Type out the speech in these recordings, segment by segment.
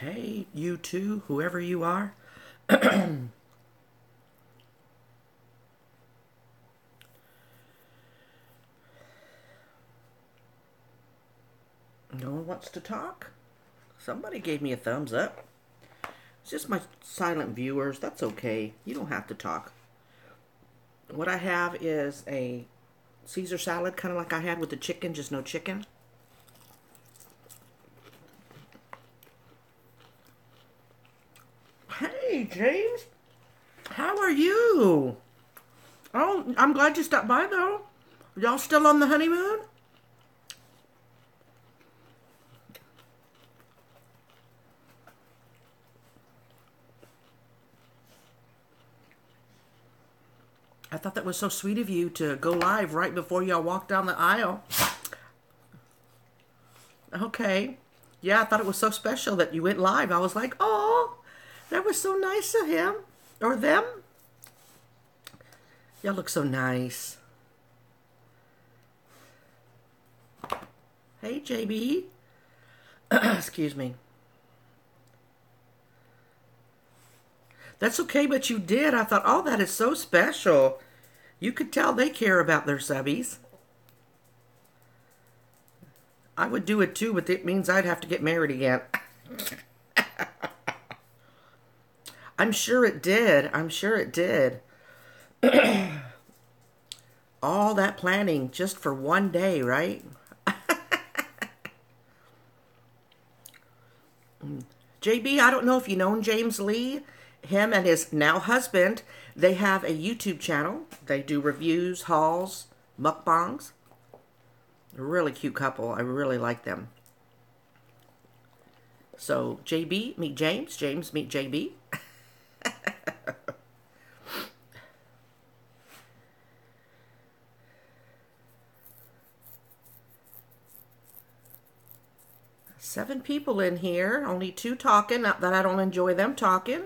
Hey, you two, whoever you are. No one wants to talk? Somebody gave me a thumbs up. It's just my silent viewers. That's okay. You don't have to talk. What I have is a Caesar salad, kind of like I had with the chicken, just no chicken. Hey, James. How are you? Oh, I'm glad you stopped by, though. Y'all still on the honeymoon? I thought that was so sweet of you to go live right before y'all walked down the aisle. Okay. Yeah, I thought it was so special that you went live. I was like, oh, that was so nice of him. Or them. Y'all look so nice. Hey, JB. Excuse me. That's okay, but you did. I thought, oh, that is so special. You could tell they care about their subbies. I would do it too, but it means I'd have to get married again. I'm sure it did. I'm sure it did. All that planning just for one day, right? JB, I don't know if you know James Lee. Him and his now husband, they have a YouTube channel. They do reviews, hauls, mukbangs. A really cute couple. I really like them. So, JB, meet James. James, meet JB. 7 people in here. Only 2 talking. Not that I don't enjoy them talking.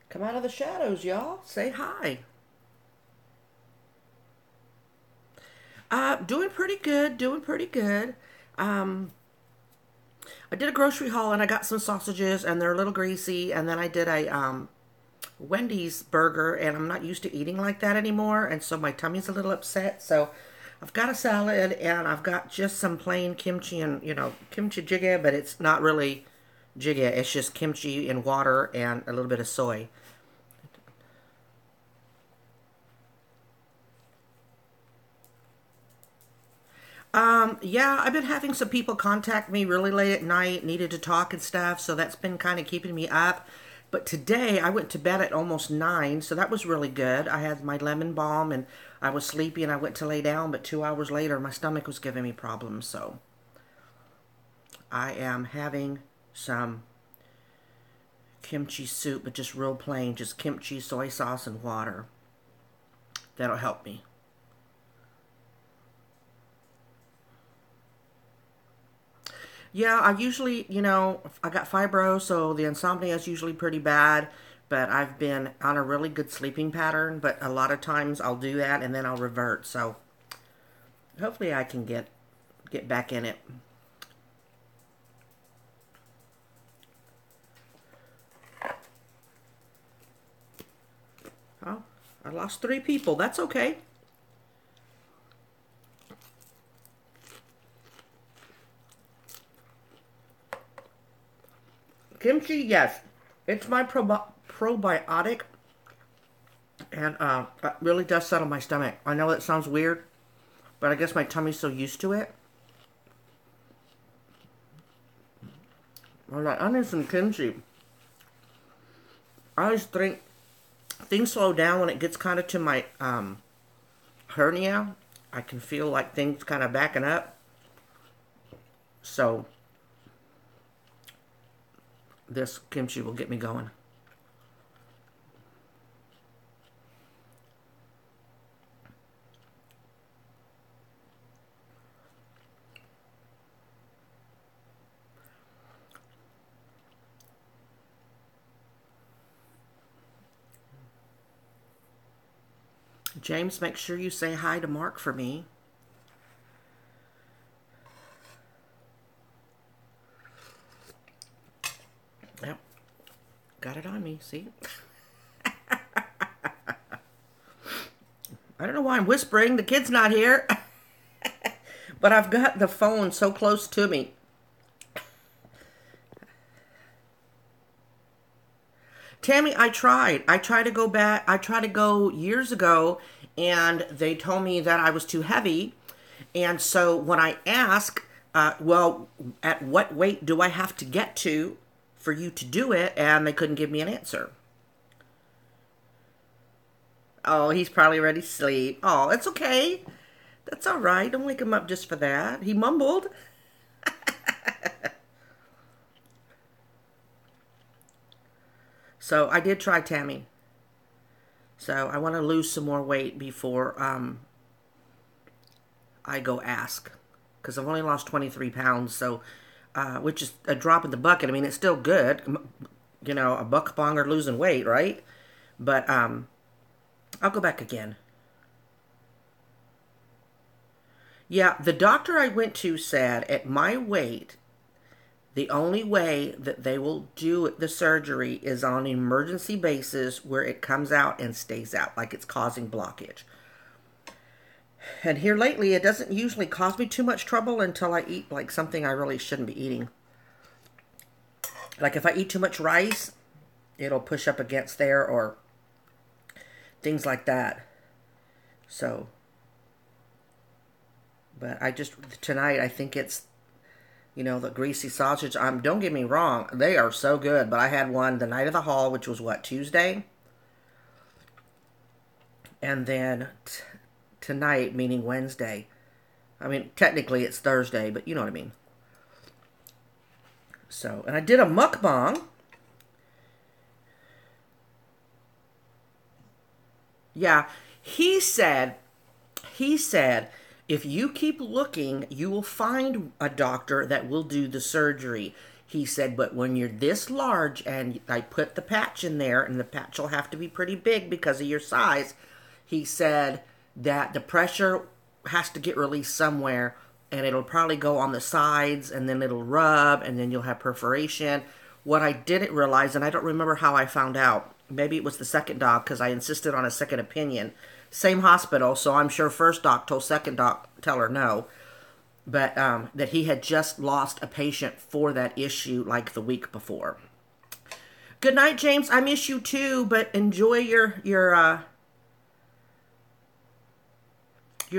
Come out of the shadows, y'all. Say hi. Doing pretty good. Doing pretty good. Um, I did a grocery haul and I got some sausages and they're a little greasy. And then I did a Wendy's burger and I'm not used to eating like that anymore. And so my tummy's a little upset. So I've got a salad and I've got just some plain kimchi and, kimchi jjigae, but it's not really jjigae. It's just kimchi and water and a little bit of soy. Yeah, I've been having some people contact me really late at night, needed to talk and stuff, so that's been kind of keeping me up. But today I went to bed at almost 9, so that was really good. I had my lemon balm and I was sleepy and I went to lay down, but 2 hours later my stomach was giving me problems, so I am having some kimchi soup, but just real plain, just kimchi, soy sauce, and water. That'll help me. Yeah, I usually, I got fibro, so the insomnia is usually pretty bad, but I've been on a really good sleeping pattern, but a lot of times I'll do that and then I'll revert. So hopefully I can get back in it. Oh, I lost 3 people. That's okay. Kimchi, yes. It's my probiotic and it really does settle my stomach. I know that sounds weird, but I guess my tummy's so used to it. I'm like, I need some kimchi. I always think things slow down when it gets kind of to my hernia. I can feel like things kind of backing up. So this kimchi will get me going. James, make sure you say hi to Mark for me. Got it on me, see? I don't know why I'm whispering. The kid's not here. But I've got the phone so close to me. Tammy, I tried. I tried to go back. I tried to go years ago, and they told me that I was too heavy. And so when I asked, well, at what weight do I have to get to for you to do it? And they couldn't give me an answer. Oh, he's probably ready to sleep. Oh, it's okay. That's all right. Don't wake him up just for that. He mumbled. So I did try Tammy. So I want to lose some more weight before I go ask. Because I've only lost 23 pounds, so which is a drop in the bucket. I mean, it's still good. You know, a buckbonger losing weight, right? But I'll go back again. Yeah, the doctor I went to said at my weight, the only way that they will do the surgery is on an emergency basis where it comes out and stays out, like it's causing blockage. And here lately, it doesn't usually cause me too much trouble until I eat like something I really shouldn't be eating. Like if I eat too much rice, it'll push up against there or things like that. So, but tonight I think it's, you know, the greasy sausage. Don't get me wrong, they are so good. But I had one the night of the haul, which was what, Tuesday? And then tonight, meaning Wednesday. I mean, technically it's Thursday, but you know what I mean. So, and I did a mukbang. Yeah, he said, if you keep looking, you will find a doctor that will do the surgery. He said, but when you're this large and I put the patch in there, and the patch will have to be pretty big because of your size, he said that the pressure has to get released somewhere, and it'll probably go on the sides, and then it'll rub, and then you'll have perforation. What I didn't realize, and I don't remember how I found out, maybe it was the second doc because I insisted on a second opinion. Same hospital, so I'm sure first doc told second doc, tell her no. But that he had just lost a patient for that issue like the week before. Good night, James. I miss you too, but enjoy your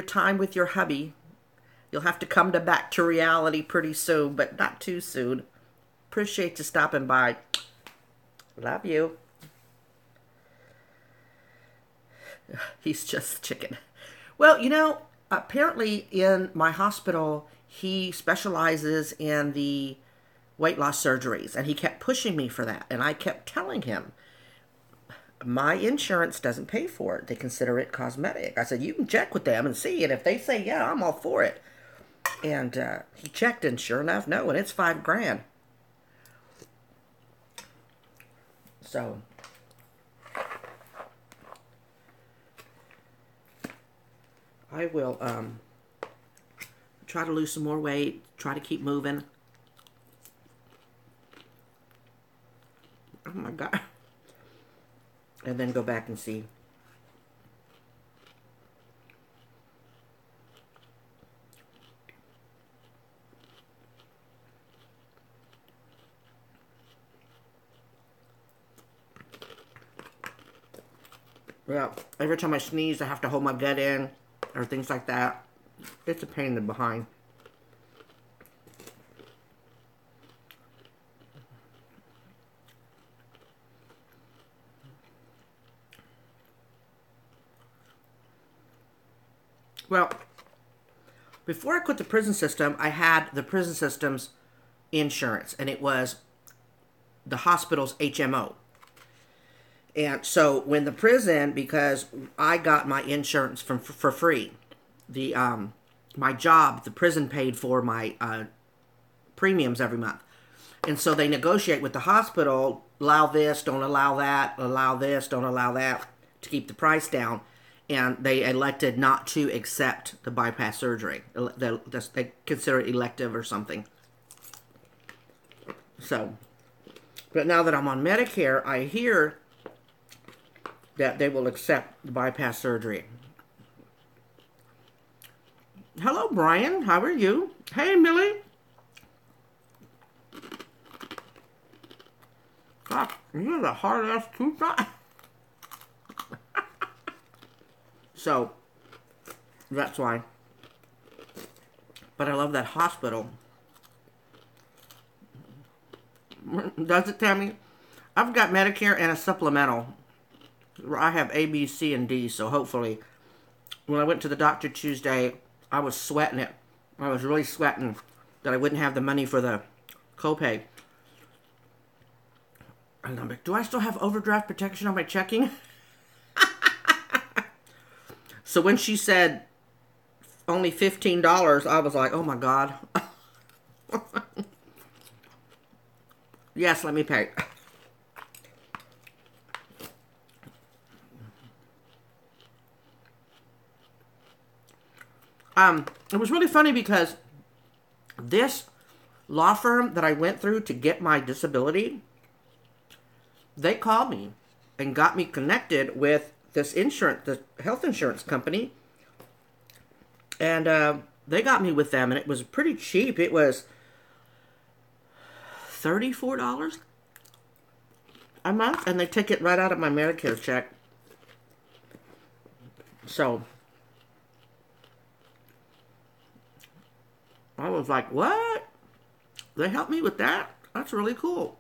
time with your hubby. You'll have to come back to reality pretty soon, but not too soon. Appreciate you stopping by. Love you. He's just chicken. Well, you know, apparently in my hospital, he specializes in the weight loss surgeries, and he kept pushing me for that. And I kept telling him, my insurance doesn't pay for it. They consider it cosmetic. I said, you can check with them and see. And if they say, yeah, I'm all for it. And he checked, and sure enough, no, and it's $5,000. So I will try to lose some more weight, try to keep moving. Oh my God. And then go back and see. Yeah, every time I sneeze, I have to hold my gut in, or things like that. It's a pain in the behind. Well, before I quit the prison system, I had the prison system's insurance, and it was the hospital's HMO. And so when the prison, because I got my insurance for free, the my job, the prison paid for my premiums every month. And so they negotiate with the hospital, allow this, don't allow that, allow this, don't allow that, to keep the price down. And they elected not to accept the bypass surgery. They consider it elective or something. So, But now that I'm on Medicare, I hear that they will accept the bypass surgery. Hello, Brian. How are you? Hey, Millie. God, you have a hard-ass tooth. So, that's why. But I love that hospital. Does it, Tammy? I've got Medicare and a supplemental. I have A, B, C, and D, so hopefully. When I went to the doctor Tuesday, I was sweating it. I was really sweating that I wouldn't have the money for the copay. And I'm like, do I still have overdraft protection on my checking? So when she said only $15, I was like, oh my God. Yes, let me pay. It was really funny because this law firm that I went through to get my disability, they called me and got me connected with this insurance, the health insurance company. And they got me with them, and it was pretty cheap. It was $34 a month, and they take it right out of my Medicare check. So I was like, what? They helped me with that? That's really cool.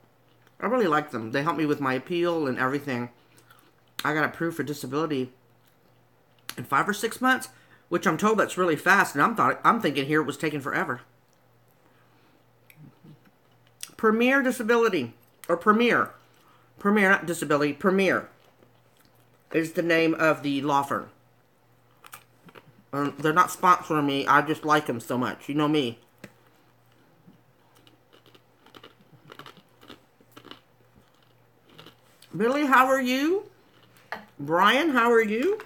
I really like them. They helped me with my appeal and everything. I got approved for disability in 5 or 6 months, which I'm told that's really fast, and I'm thinking here it was taking forever. Premier Disability, or Premier, not Disability, Premier is the name of the law firm. They're not sponsoring me, I just like them so much. You know me. Billy, how are you? Brian, how are you?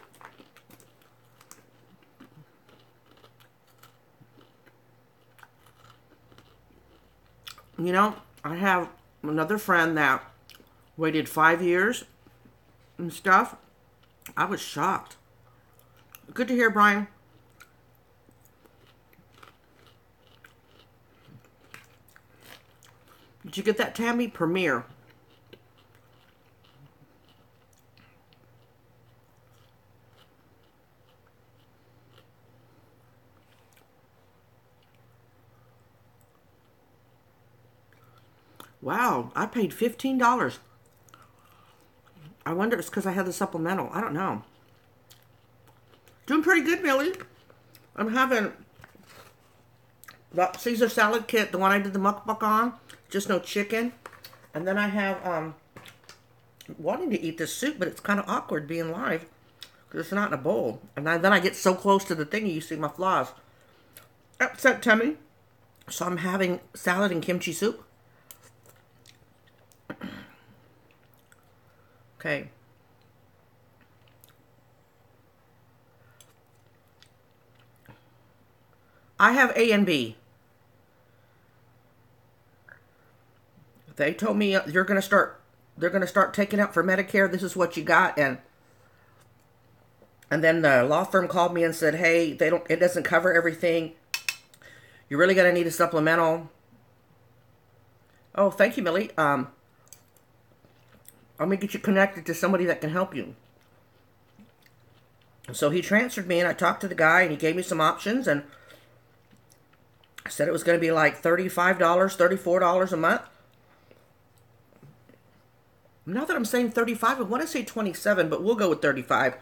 You know, I have another friend that waited 5 years and stuff. I was shocked. Good to hear, Brian. Did you get that, Tammy? Premier. Wow, I paid $15. I wonder if it's because I had the supplemental. I don't know. Doing pretty good, Millie. I'm having the Caesar salad kit, the one I did the mukbang on. Just no chicken. And then I have wanting to eat this soup, but it's kind of awkward being live because it's not in a bowl. And then I get so close to the thingy, you see my flaws. Upset tummy. So I'm having salad and kimchi soup. Okay. I have A and B. They told me they're going to start taking out for Medicare. This is what you got, and then the law firm called me and said, "Hey, it doesn't cover everything. You're really going to need a supplemental." Oh, thank you, Millie. I'm going to get you connected to somebody that can help you. So he transferred me, and I talked to the guy, and he gave me some options, and said it was going to be like $35, $34 a month. Now that I'm saying 35, I want to say 27, but we'll go with 35.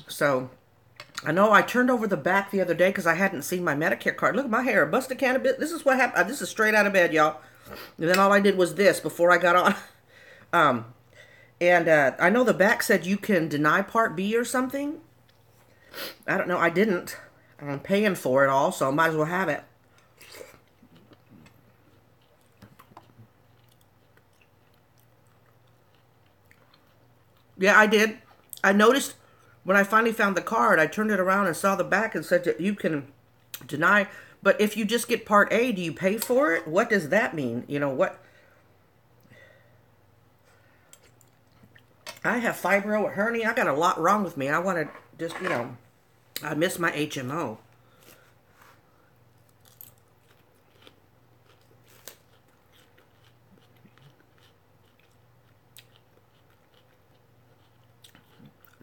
So, I know I turned over the back the other day because I hadn't seen my Medicare card. Look at my hair. I busted a can of bit. This is what happened. This is straight out of bed, y'all. And then all I did was this before I got on. I know the back said you can deny Part B or something. I don't know. I didn't. I'm paying for it all, so I might as well have it. Yeah, I did. I noticed when I finally found the card, I turned it around and saw the back and said that you can deny. But if you just get Part A, do you pay for it? What does that mean? You know, what? I have fibro, a hernia. I got a lot wrong with me. I want to just, I miss my HMO.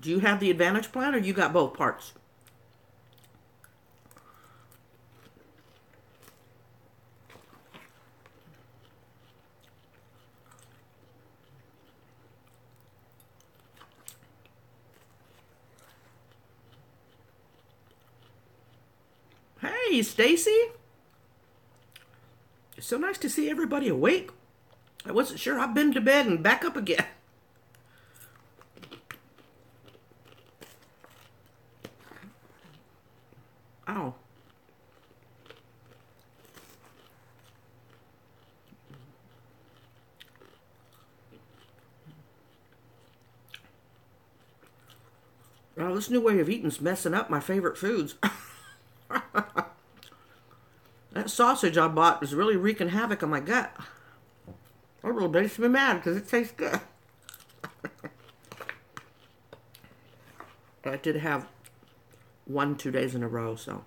Do you have the Advantage plan or you got both parts? Hey, Stacy. It's so nice to see everybody awake. I wasn't sure. I've been to bed and back up again. Oh. Well, this new way of eating's messing up my favorite foods. That sausage I bought is really wreaking havoc on my gut. That really makes me mad because it tastes good. But I did have 2 days in a row, so.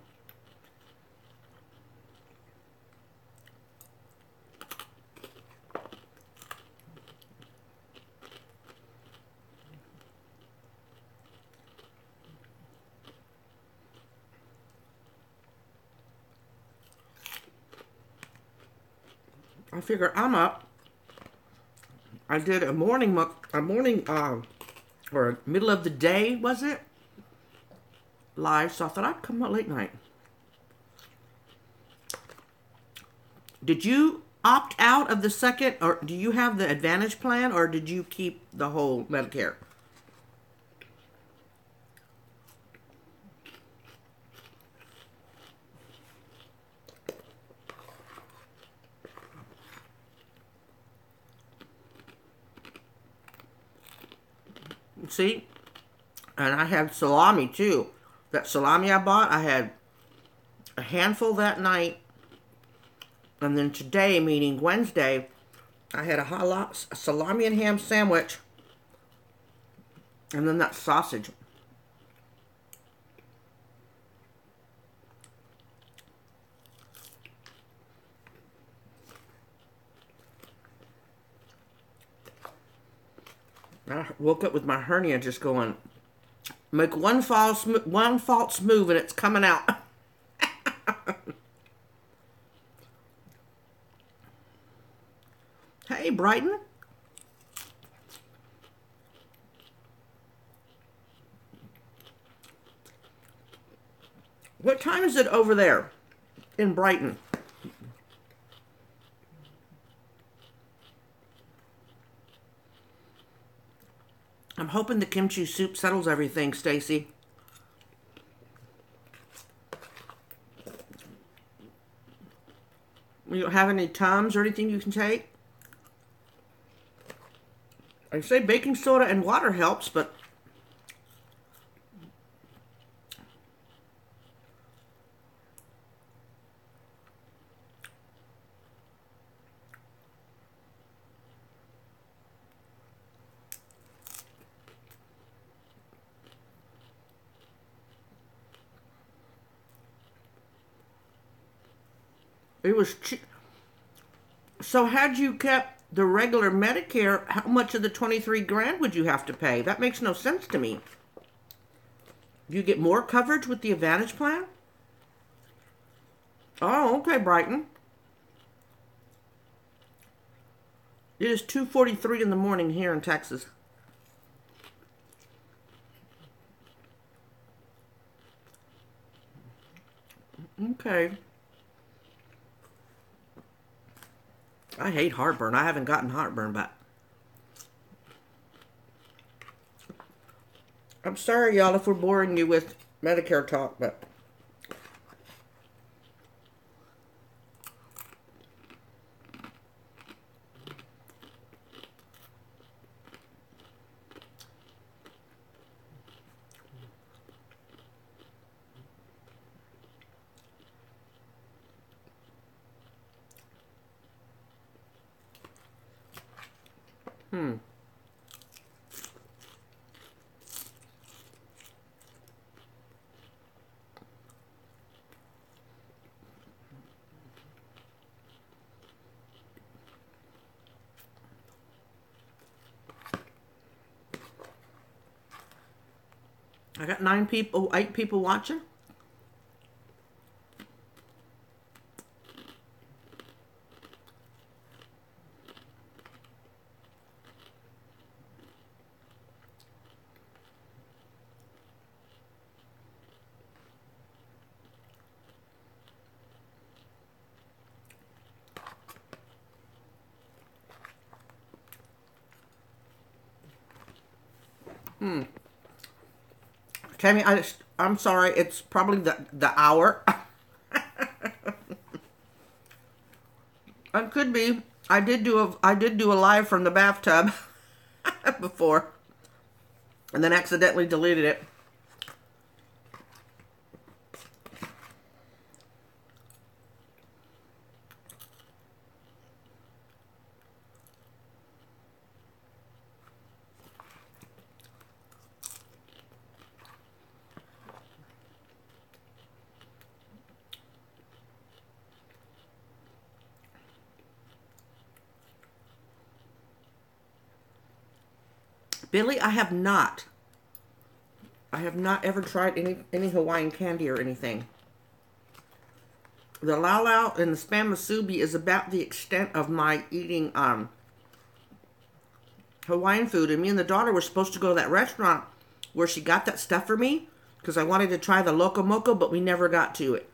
I figure I'm up. I did a morning, or middle of the day, was it? Live, so I thought I'd come out late night. Did you opt out of the second, or do you have the Advantage plan, or did you keep the whole Medicare? See? And I had salami too. That salami I bought, I had a handful that night. And then today, meaning Wednesday, I had a salami and ham sandwich. And then that sausage. I woke up with my hernia just going, make one false move and it's coming out. Hey, Brighton. What time is it over there in Brighton? I'm hoping the kimchi soup settles everything, Stacy. You don't have any Tums or anything you can take? I say baking soda and water helps, but it was cheap. So had you kept the regular Medicare, how much of the 23 grand would you have to pay? That makes no sense to me. Do you get more coverage with the Advantage plan? Oh, okay, Brighton. It is 2:43 in the morning here in Texas. Okay. I hate heartburn. I haven't gotten heartburn, but I'm sorry, y'all, if we're boring you with Medicare talk, but I got 9 people, 8 people watching. Tammy, I'm sorry. It's probably the hour. It could be. I did do a live from the bathtub before, and then accidentally deleted it. Billy, I have not. I have not ever tried any Hawaiian candy or anything. The Lau Lau and the Spam Musubi is about the extent of my eating Hawaiian food. And me and the daughter were supposed to go to that restaurant where she got that stuff for me because I wanted to try the Loco Moco, but we never got to it.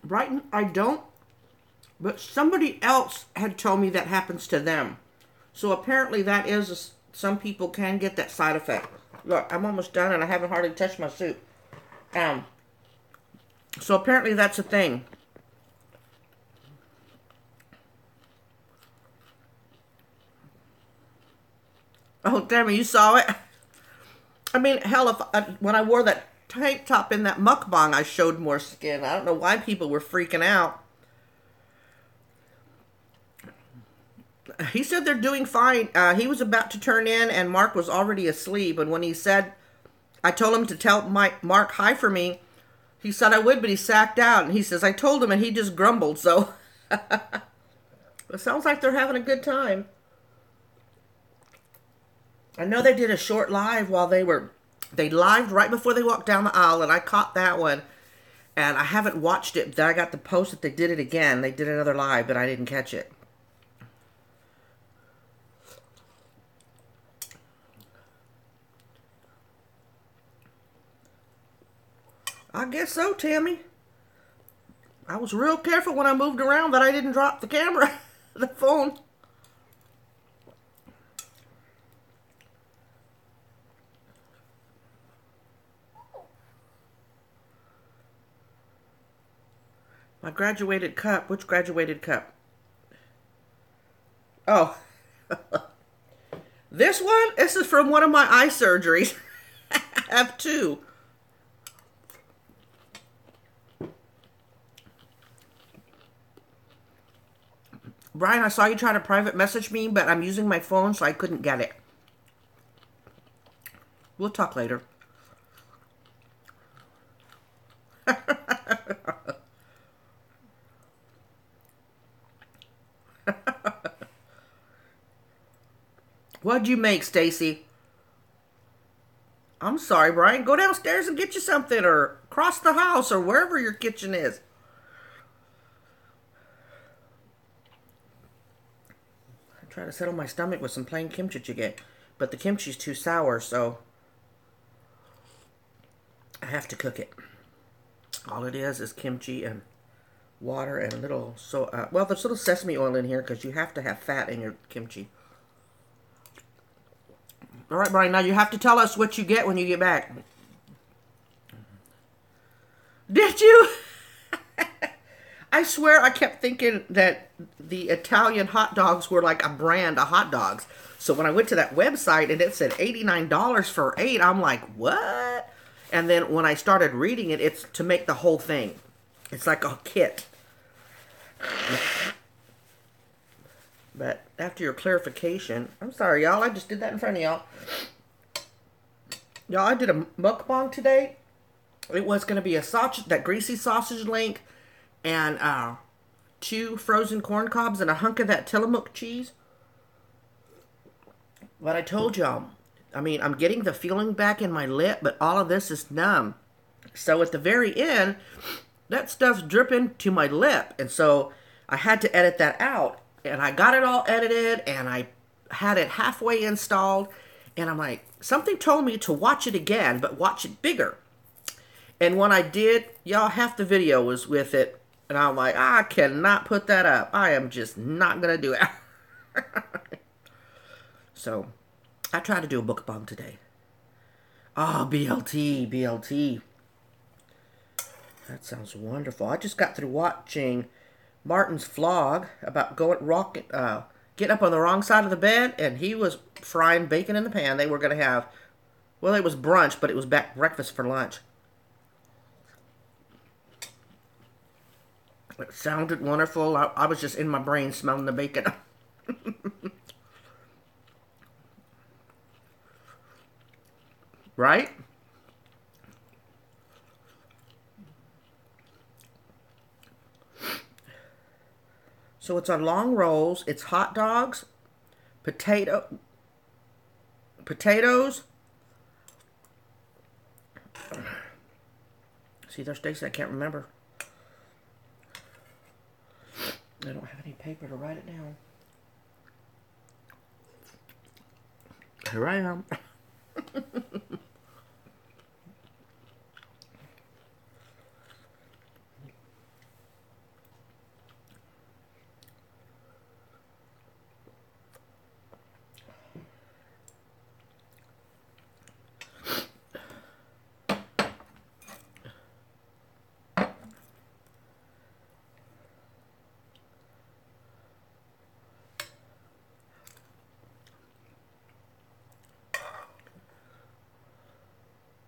Brighton, I don't, but somebody else had told me that happens to them. So apparently that is, some people can get that side effect. Look, I'm almost done and I haven't hardly touched my soup. So apparently that's a thing. Oh, damn it, you saw it? I mean, hell, when I wore that tank top in that mukbang, I showed more skin. I don't know why people were freaking out. He said they're doing fine. He was about to turn in, and Mark was already asleep. And when he said, I told him to tell Mark hi for me, he said I would, but he sacked out. And he says, I told him, and he just grumbled. So, it sounds like they're having a good time. I know they did a short live while they lived right before they walked down the aisle, and I caught that one. And I haven't watched it. Then I got the post that they did it again. They did another live, but I didn't catch it. I guess so, Tammy. I was real careful when I moved around that I didn't drop the camera, the phone. My graduated cup. Which graduated cup? Oh. This one? This is from one of my eye surgeries. I have 2. Brian, I saw you try to private message me, but I'm using my phone, so I couldn't get it. We'll talk later. What'd you make, Stacy? I'm sorry, Brian. Go downstairs and get you something, or across the house, or wherever your kitchen is. I try to settle my stomach with some plain kimchi jjigae, but the kimchi's too sour, so I have to cook it. All it is kimchi and water and a little, well, there's a little sesame oil in here because you have to have fat in your kimchi. All right, Brian, now you have to tell us what you get when you get back. Did you? I swear I kept thinking that the Italian hot dogs were like a brand of hot dogs. So when I went to that website and it said $89 for 8, I'm like, what? And then when I started reading it, it's to make the whole thing. It's like a kit. But after your clarification, I'm sorry, y'all. I just did that in front of y'all. Y'all, I did a mukbang today. It was going to be a sausage, that greasy sausage link, and 2 frozen corn cobs and a hunk of that Tillamook cheese. But I told y'all, I mean, I'm getting the feeling back in my lip, but all of this is numb. So at the very end, that stuff's dripping to my lip. And so I had to edit that out. And I got it all edited, and I had it halfway installed. And I'm like, something told me to watch it again, but watch it bigger. And when I did, y'all, half the video was with it. And I'm like, I cannot put that up. I am just not going to do it. So, I tried to do a mukbang today. Oh, BLT, BLT. That sounds wonderful. I just got through watching Martin's vlog about getting up on the wrong side of the bed, and he was frying bacon in the pan. They were going to have, well, it was brunch, but it was breakfast for lunch. It sounded wonderful. I was just in my brain smelling the bacon. Right? So it's on long rolls. It's hot dogs, potatoes. See, there's days I can't remember. I don't have any paper to write it down. Here I am.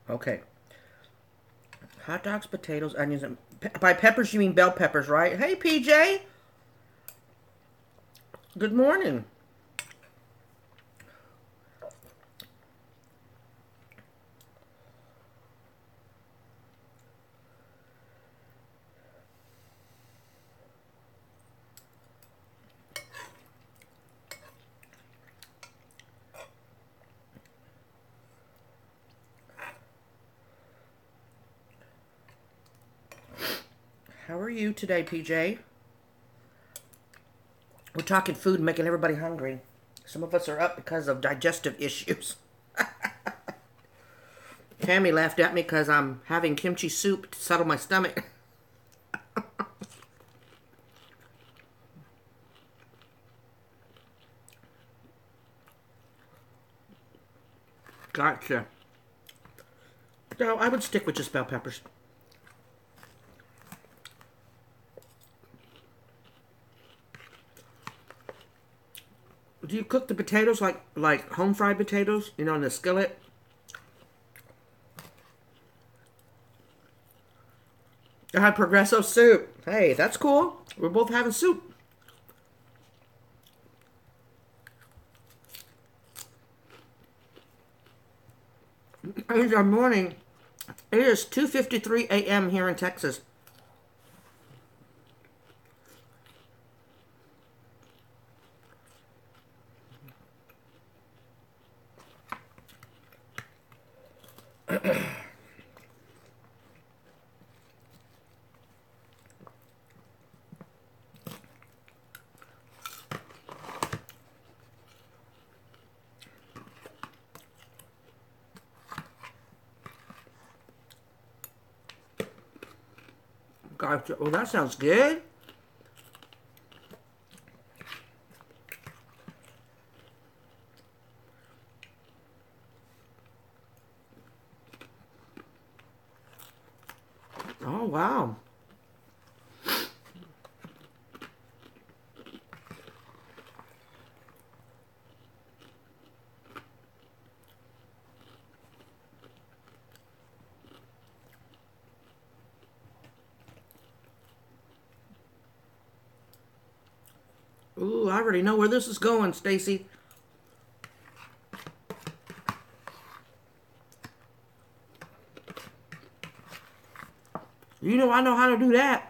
Okay. Hot dogs, potatoes, onions, and by peppers you mean bell peppers, right? Hey, PJ. Good morning. How are you today, PJ? We're talking food, making everybody hungry. Some of us are up because of digestive issues. Tammy laughed at me because I'm having kimchi soup to settle my stomach. Gotcha. No, I would stick with just bell peppers. Do you cook the potatoes like home fried potatoes? You know, in the skillet? I had Progresso soup. Hey, that's cool. We're both having soup. It's our morning. It is 2:53 a.m. here in Texas. Gotcha. Well, that sounds good. Oh, wow. Ooh, I already know where this is going, Stacy. You know I know how to do that.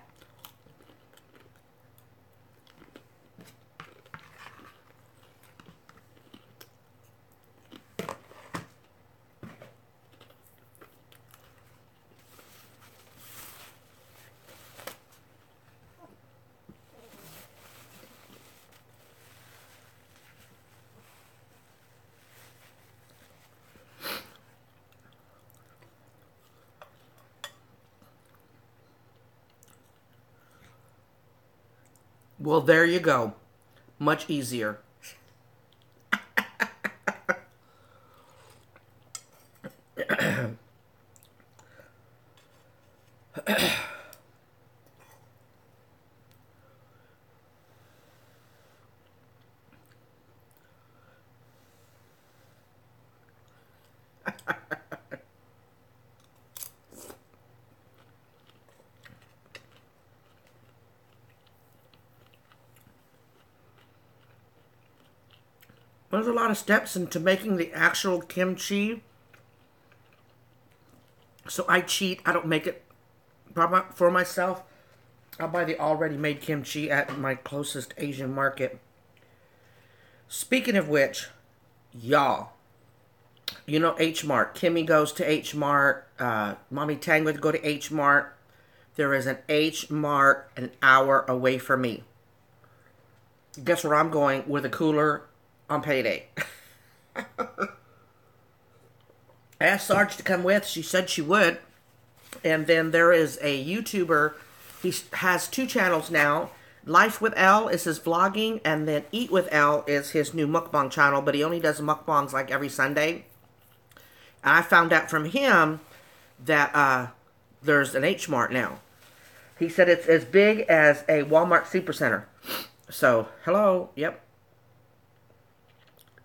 Well, there you go. Much easier. There's a lot of steps into making the actual kimchi. So I cheat. I don't make it for myself. I'll buy the already made kimchi at my closest Asian market. Speaking of which, y'all, you know H Mart. Kimmy goes to H Mart. Mommy Tang would go to H Mart. There is an H Mart an hour away from me. Guess where I'm going with a cooler on payday? I asked Sarge to come with. She said she would. And then there is a YouTuber. He has 2 channels now. Life with L is his vlogging, and then Eat with L is his new mukbang channel, but he only does mukbangs like every Sunday. And I found out from him that there's an H Mart now. He said it's as big as a Walmart Supercenter. So, hello, yep.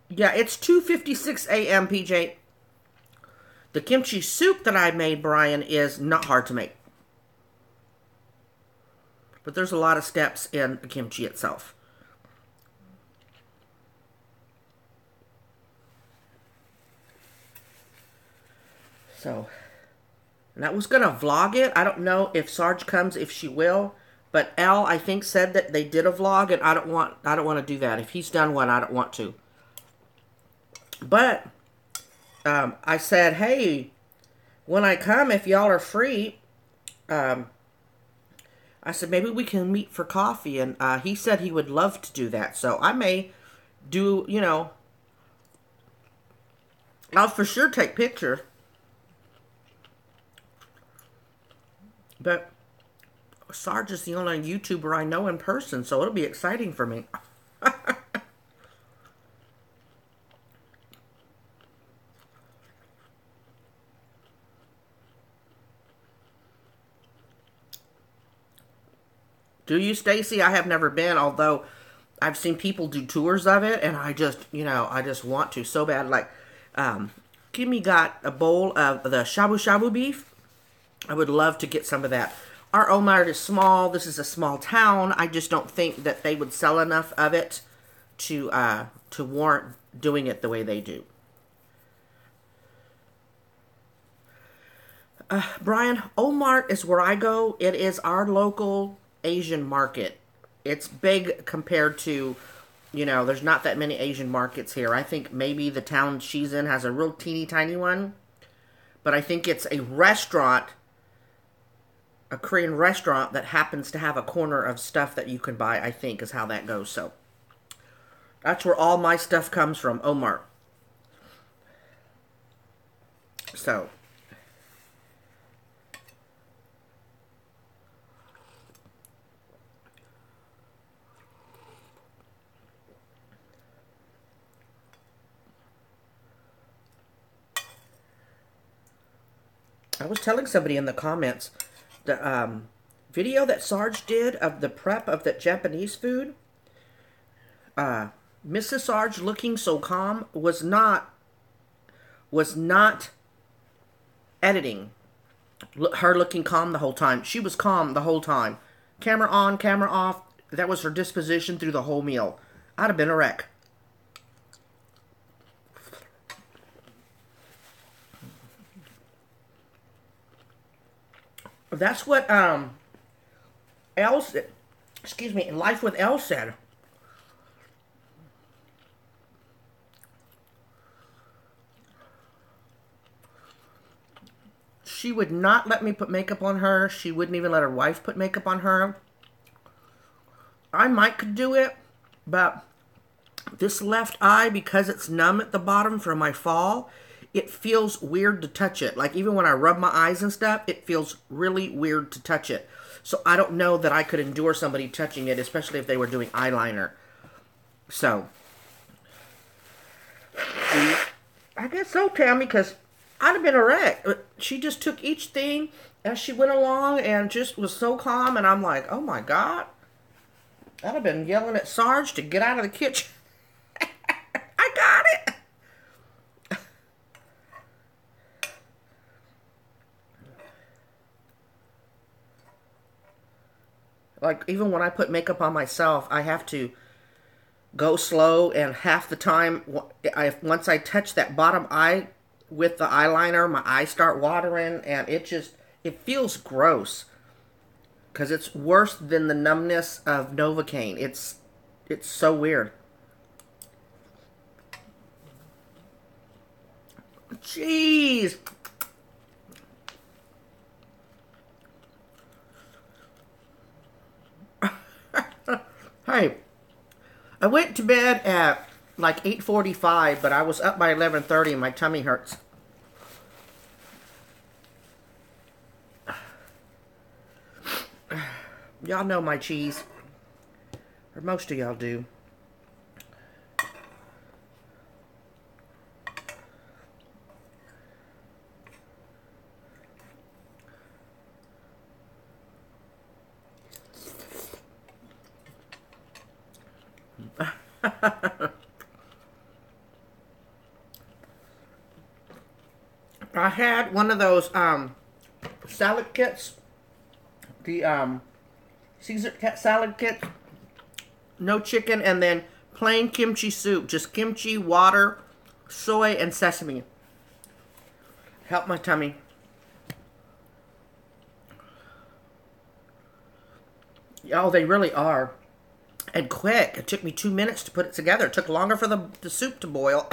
Yeah, it's 2:56 a.m., PJ. The kimchi soup that I made, Brian, is not hard to make. But there's a lot of steps in the kimchi itself. So, and I was going to vlog it. I don't know if Sarge comes, if she will. But Elle, I think, said that they did a vlog, and I don't want to do that. If he's done one, I don't want to. But I said, hey, when I come, if y'all are free, I said, maybe we can meet for coffee. And he said he would love to do that. So I may do, you know, I'll for sure take pictures. But Sarge is the only YouTuber I know in person, so it'll be exciting for me. Do you, Stacy? I have never been, although I've seen people do tours of it, and I just, you know, I just want to so bad. Like, Kimmy got a bowl of the shabu shabu beef. I would love to get some of that. Our Omar is small. This is a small town. I just don't think that they would sell enough of it to warrant doing it the way they do. Brian, Omar is where I go. It is our local Asian market. It's big compared to, you know, there's not that many Asian markets here. I think maybe the town she's in has a real teeny tiny one. But I think it's a restaurant, a Korean restaurant that happens to have a corner of stuff that you can buy, I think is how that goes. So that's where all my stuff comes from, Omar. So I was telling somebody in the comments, the video that Sarge did of the prep of that Japanese food, Mrs. Sarge looking so calm was not editing. Her looking calm the whole time. She was calm the whole time. Camera on, camera off. That was her disposition through the whole meal. I'd have been a wreck. That's what Elle said. Excuse me, Life with Elle said. She would not let me put makeup on her. She wouldn't even let her wife put makeup on her. I might could do it, but this left eye, because it's numb at the bottom from my fall, it feels weird to touch it. Like, even when I rub my eyes and stuff, it feels really weird to touch it. So I don't know that I could endure somebody touching it, especially if they were doing eyeliner. So, I guess so, Tammy, because I'd have been a wreck. She just took each thing as she went along and just was so calm, and I'm like, oh my God. I'd have been yelling at Sarge to get out of the kitchen. I got it. Like, even when I put makeup on myself, I have to go slow, and half the time, once I touch that bottom eye with the eyeliner, my eyes start watering, and it feels gross. Because it's worse than the numbness of Novocaine. It's so weird. Jeez. Hey, I went to bed at like 8:45, but I was up by 11:30 and my tummy hurts. Y'all know my cheese. Or most of y'all do. I had one of those salad kits. The Caesar salad kit. No chicken, and then plain kimchi soup. Just kimchi, water, soy, and sesame. Help my tummy. Oh, they really are. And quick. It took me 2 minutes to put it together. It took longer for the soup to boil.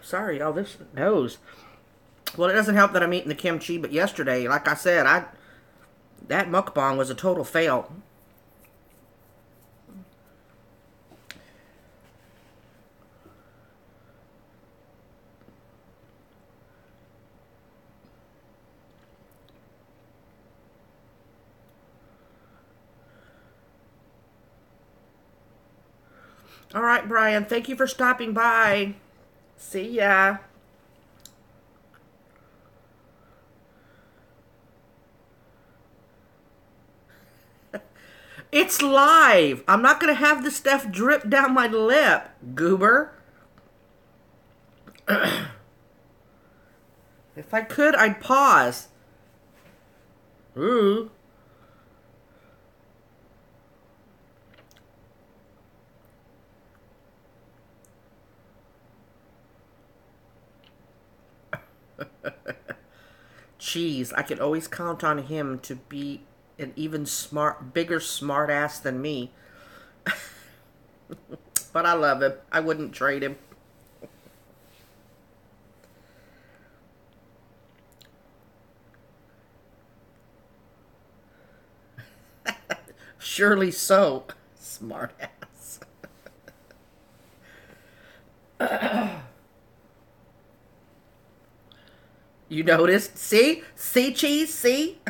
Sorry, oh, this nose. Well, it doesn't help that I'm eating the kimchi, but yesterday, like I said, that mukbang was a total fail. All right, Brian, thank you for stopping by. See ya. It's live. I'm not going to have this stuff drip down my lip, goober. If I could, I'd pause. Ooh. Jeez, I could always count on him to be an even bigger smart ass than me. But I love him. I wouldn't trade him. Surely so, smart ass. You noticed? See? See, cheese? See?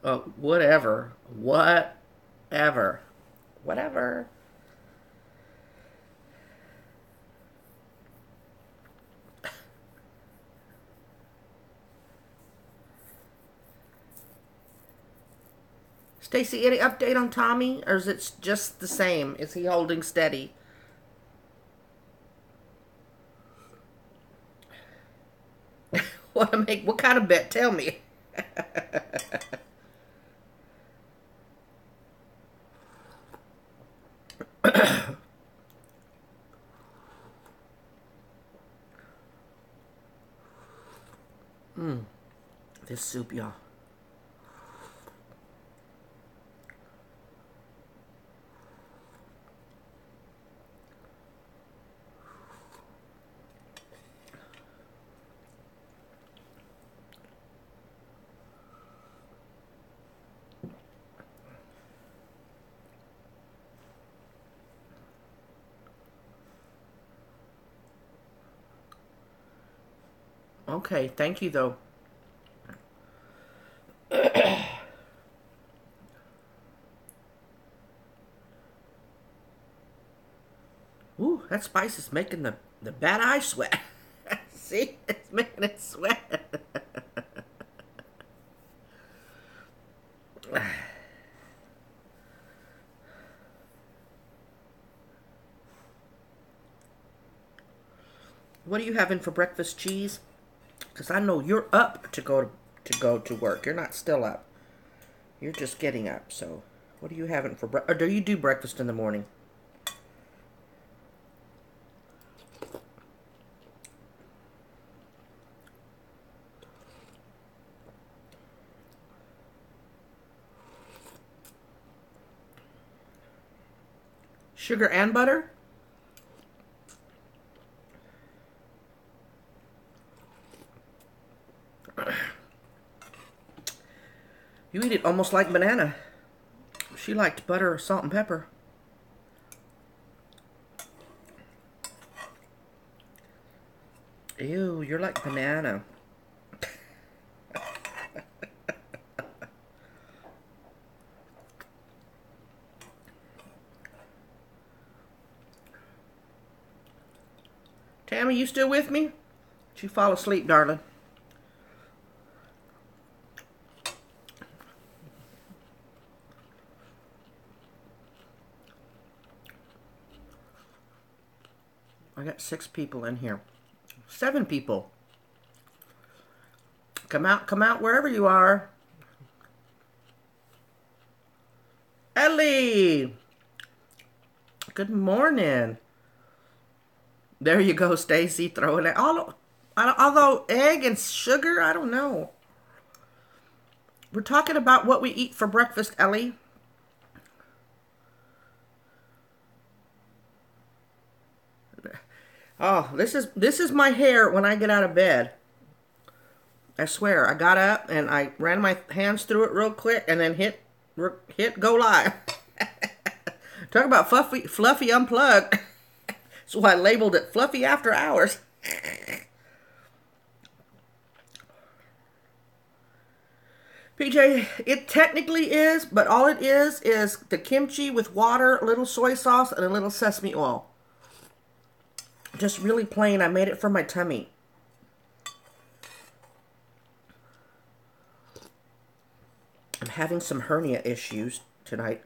Whatever. Whatever. Whatever. Stacy, any update on Tommy? Or is it just the same? Is he holding steady? What kind of bet? Tell me. This soup, y'all. Okay, thank you though. Ooh, that spice is making the bad eye sweat. See? It's making it sweat. What are you having for breakfast, cheese? Because I know you're up to go to work. You're not still up. You're just getting up. So, what are you having for breakfast? Or do you do breakfast in the morning? Sugar and butter? You eat it almost like banana. She liked butter, salt, and pepper. Ew, you're like banana. Tammy, you still with me? Did you fall asleep, darling? I got 6 people in here. 7 people. Come out wherever you are. Ellie! Good morning. There you go, Stacy, throwing it. Although egg and sugar, I don't know. We're talking about what we eat for breakfast, Ellie. Oh, this is my hair when I get out of bed. I swear, I got up and I ran my hands through it real quick and then hit go live. Talk about fluffy unplugged. So I labeled it Fluffy After Hours. PJ, it technically is, but all it is the kimchi with water, a little soy sauce, and a little sesame oil. Just really plain. I made it for my tummy. I'm having some hernia issues tonight.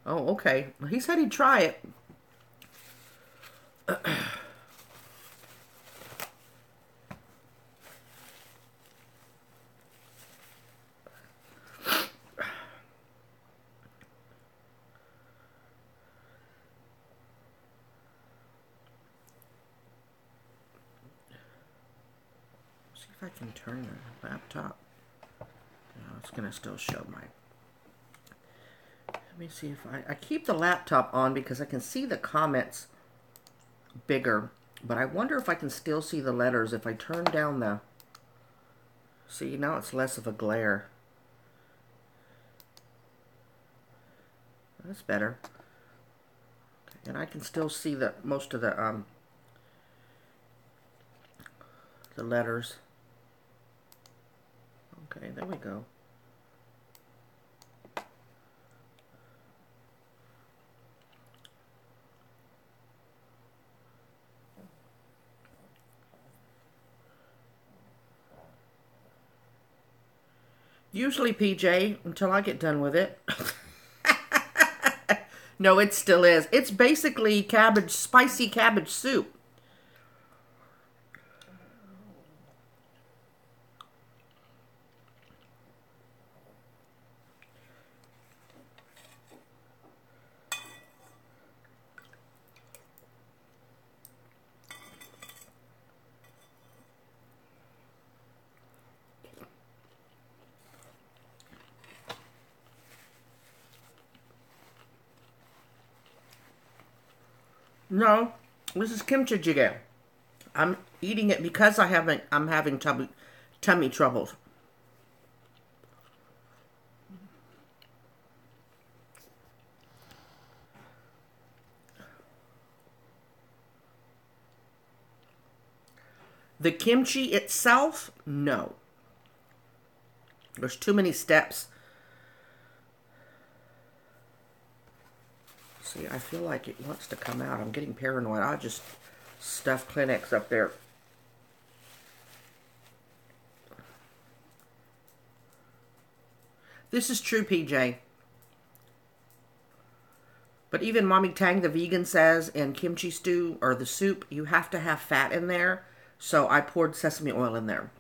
Oh, okay. He said he'd try it. See if I can turn the laptop. No, it's going to still show my... Let me see if I keep the laptop on because I can see the comments bigger, but I wonder if I can still see the letters if I turn down the... See, now it's less of a glare. That's better. Okay, and I can still see most of the letters. Okay, there we go. Usually, PJ, until I get done with it. No, it still is. It's basically cabbage, spicy cabbage soup. No, this is kimchi jjigae. I'm eating it because I'm having tummy troubles. The kimchi itself, no. There's too many steps. See, I feel like it wants to come out. I'm getting paranoid. I'll just stuff Kleenex up there. This is true, PJ. But even Mommy Tang, the vegan, says in kimchi stew, or the soup, you have to have fat in there. So I poured sesame oil in there.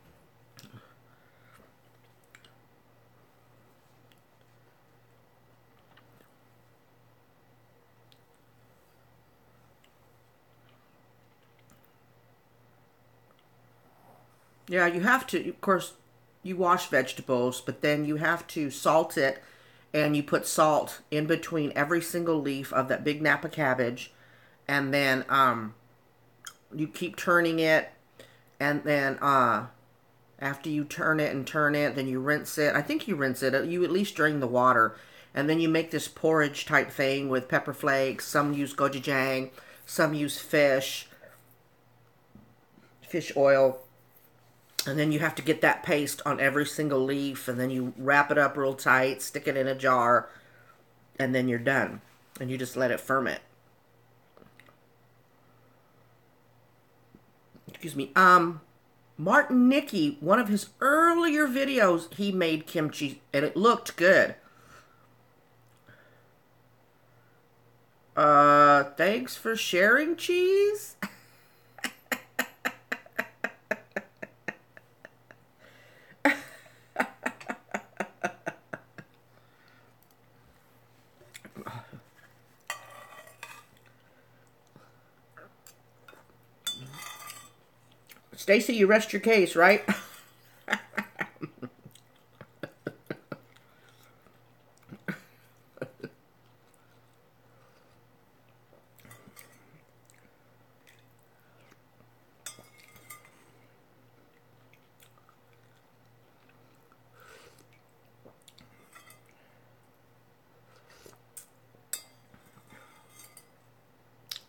Yeah, you have to, of course, you wash vegetables, but then you have to salt it, and you put salt in between every single leaf of that big Napa cabbage, and then you keep turning it, and then after you turn it and turn it, then you rinse it. I think you rinse it. You at least drain the water, and then you make this porridge type thing with pepper flakes. Some use gochujang, some use fish oil. And then you have to get that paste on every single leaf, and then you wrap it up real tight, stick it in a jar, and then you're done. And you just let it ferment. Excuse me. Martin Nicky, one of his earlier videos, he made kimchi, and it looked good. Thanks for sharing, cheese. Stacy, you rest your case, right?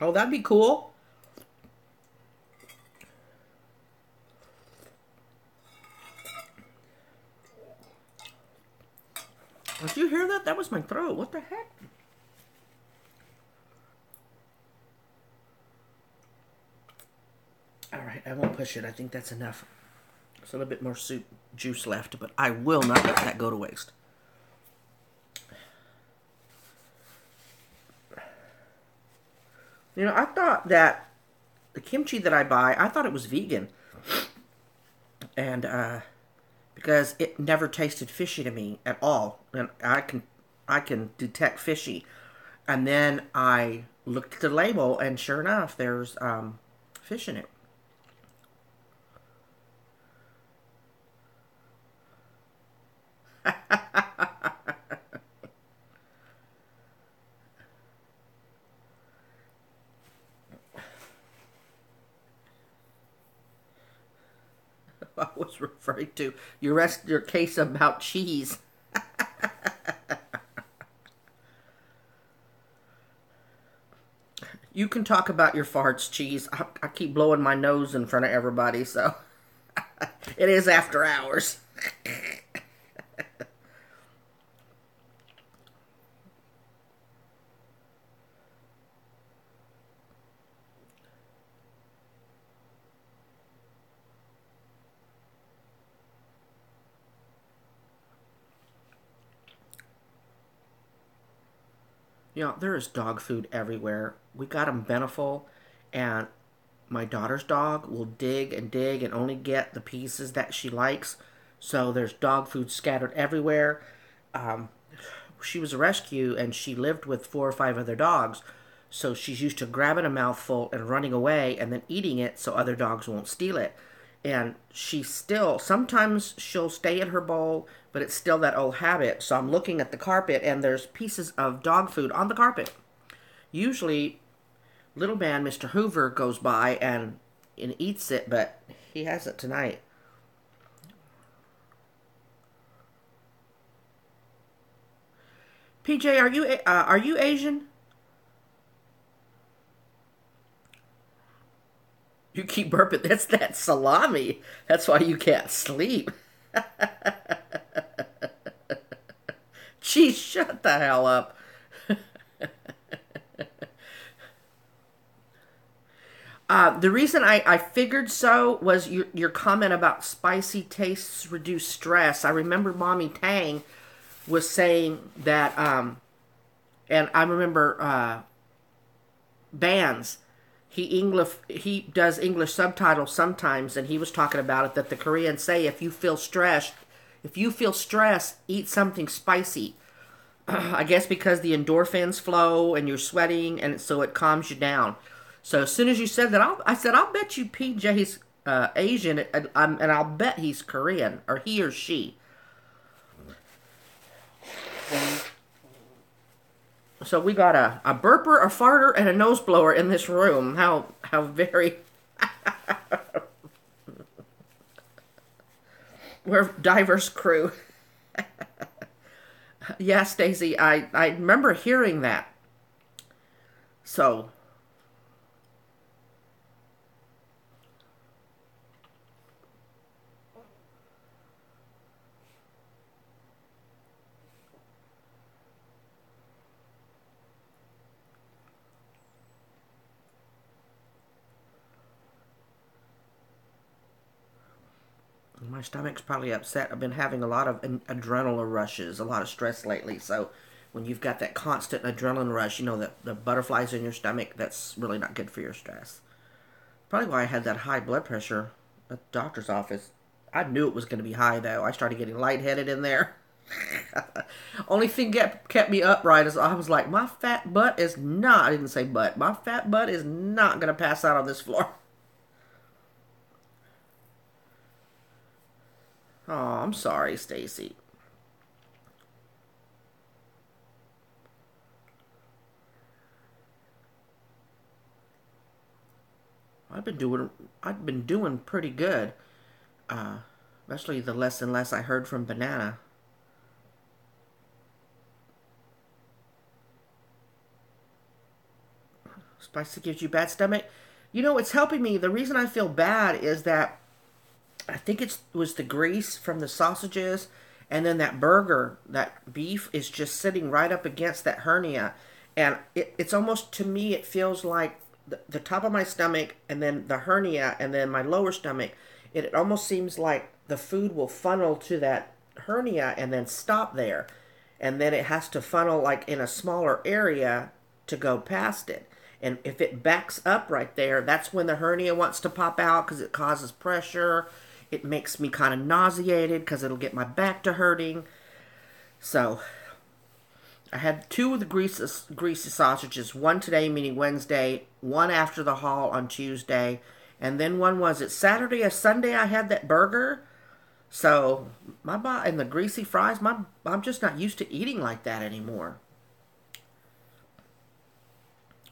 Oh, that'd be cool. Did you hear that? That was my throat. What the heck? Alright, I won't push it. I think that's enough. There's a little bit more soup juice left, but I will not let that go to waste. You know, I thought that the kimchi that I buy, I thought it was vegan. And, because it never tasted fishy to me at all. And I can detect fishy. And then I looked at the label, and sure enough, there's fish in it. I was referring to your case about cheese. You can talk about your farts, cheese. I keep blowing my nose in front of everybody, so it is after hours. There is dog food everywhere. We got them Beneful, and my daughter's dog will dig and only get the pieces that she likes. So there's dog food scattered everywhere. Um, she was a rescue and she lived with 4 or 5 other dogs. So she's used to grabbing a mouthful and running away and then eating it so other dogs won't steal it. And she still, sometimes she'll stay in her bowl, but it's still that old habit. So I'm looking at the carpet and there's pieces of dog food on the carpet. Usually, little man, Mr. Hoover, goes by and eats it, but he hasn't tonight. PJ, are you Asian? You keep burping. That's that salami. That's why you can't sleep. Geez, shut the hell up. The reason I figured so was your comment about spicy tastes reduce stress. I remember Mommy Tang was saying that, and I remember bands. He does English subtitles sometimes, and he was talking about it that the Koreans say if you feel stress, eat something spicy. I guess because the endorphins flow and you're sweating, and so it calms you down. So as soon as you said that, I said I'll bet you PJ's Asian, and I'll bet he's Korean or he or she. So we got a burper, a farter, and a nose blower in this room. How very we're a diverse crew. Yeah, Stacy, I remember hearing that. So my stomach's probably upset. I've been having a lot of adrenaline rushes, a lot of stress lately. So when you've got that constant adrenaline rush, that the butterflies in your stomach, that's really not good for your stress. Probably why I had that high blood pressure at the doctor's office. I knew it was going to be high, though. I started getting lightheaded in there. Only thing kept me upright is I was like, my fat butt is not, I didn't say butt, my fat butt is not going to pass out on this floor. Oh, I'm sorry, Stacy. I've been doing I've been doing pretty good. Uh, Especially the less and less I heard from Banana. Spicy gives you bad stomach. It's helping me. The reason I feel bad is that I think it was the grease from the sausages, and then that burger, that beef is just sitting right up against that hernia, and it's almost, to me, it feels like the top of my stomach, and then the hernia, and then my lower stomach. It almost seems like the food will funnel to that hernia and then stop there, and then it has to funnel like in a smaller area to go past it. And if it backs up right there, that's when the hernia wants to pop out because it causes pressure. It makes me kind of nauseated because it'll get my back to hurting. So I had two of the greasy sausages. One today, meaning Wednesday. One after the haul on Tuesday. And then one was it Saturday or Sunday I had that burger. So my body and the greasy fries, I'm just not used to eating like that anymore.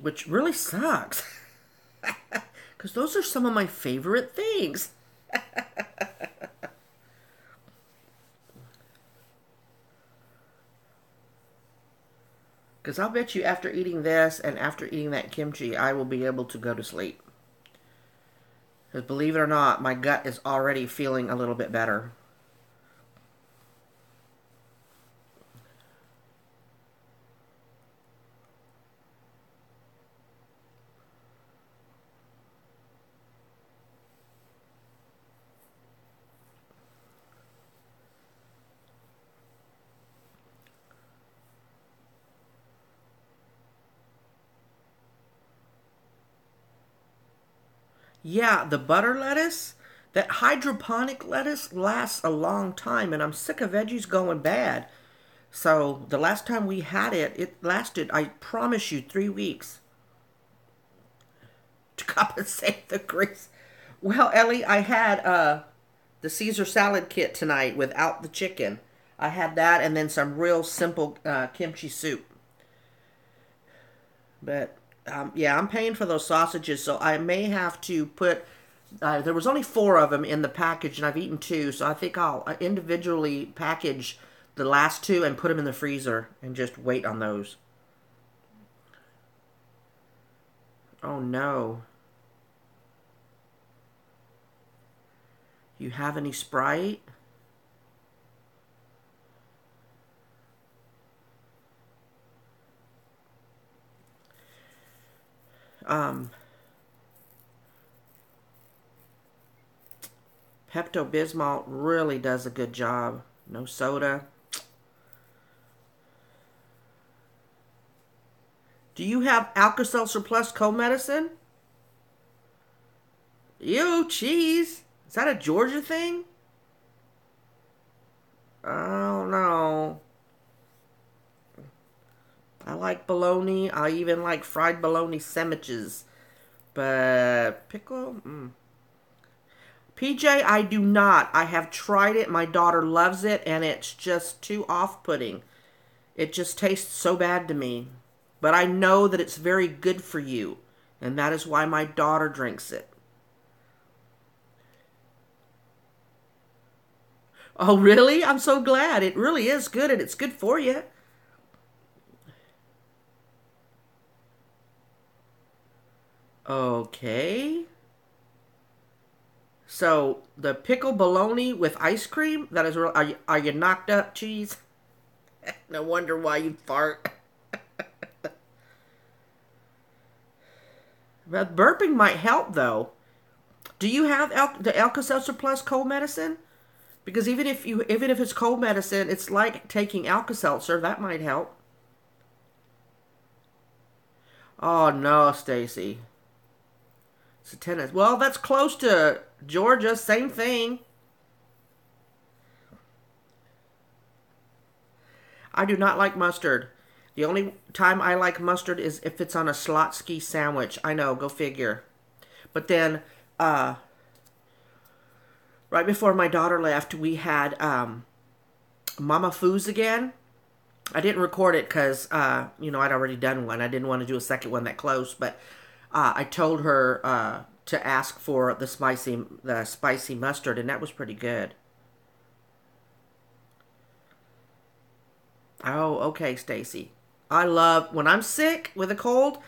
Which really sucks. Because those are some of my favorite things. Because I'll bet you after eating this and after eating that kimchi, I will be able to go to sleep. Because believe it or not, my gut is already feeling a little bit better. Yeah, the butter lettuce, that hydroponic lettuce lasts a long time, and I'm sick of veggies going bad. So the last time we had it, it lasted, I promise you, 3 weeks to compensate the grease. Well, Ellie, I had the Caesar salad kit tonight without the chicken. I had that and then some real simple kimchi soup. But yeah, I'm paying for those sausages, so I may have to put. There was only four of them in the package, and I've eaten two, so I think I'll individually package the last two and put them in the freezer and just wait on those. Oh no. You have any Sprite? Um, Pepto Bismol really does a good job. No soda. Do you have Alka-Seltzer Plus co-medicine? Ew, cheese. Is that a Georgia thing? I don't know. I like bologna. I even like fried bologna sandwiches. But pickle? PJ, I do not. I have tried it. My daughter loves it, and it's just too off-putting. It just tastes so bad to me. But I know that it's very good for you, and that is why my daughter drinks it. Oh, really? I'm so glad. It really is good, and it's good for you. Okay. So the pickle bologna with ice cream, that is real. Are you knocked up, cheese? No wonder why you fart. But burping might help though. Do you have the Alka-Seltzer Plus cold medicine? Because even if it's cold medicine, it's like taking Alka-Seltzer. That might help. Oh no, Stacy. It's a tennis. Well, that's close to Georgia. Same thing. I do not like mustard. The only time I like mustard is if it's on a Slotsky sandwich. I know, go figure. But then, right before my daughter left, we had Mama Foo's again. I didn't record it because, I'd already done one. I didn't want to do a second one that close, but I told her to ask for the spicy mustard, and that was pretty good. Oh, okay, Stacy. I love when I'm sick with a cold,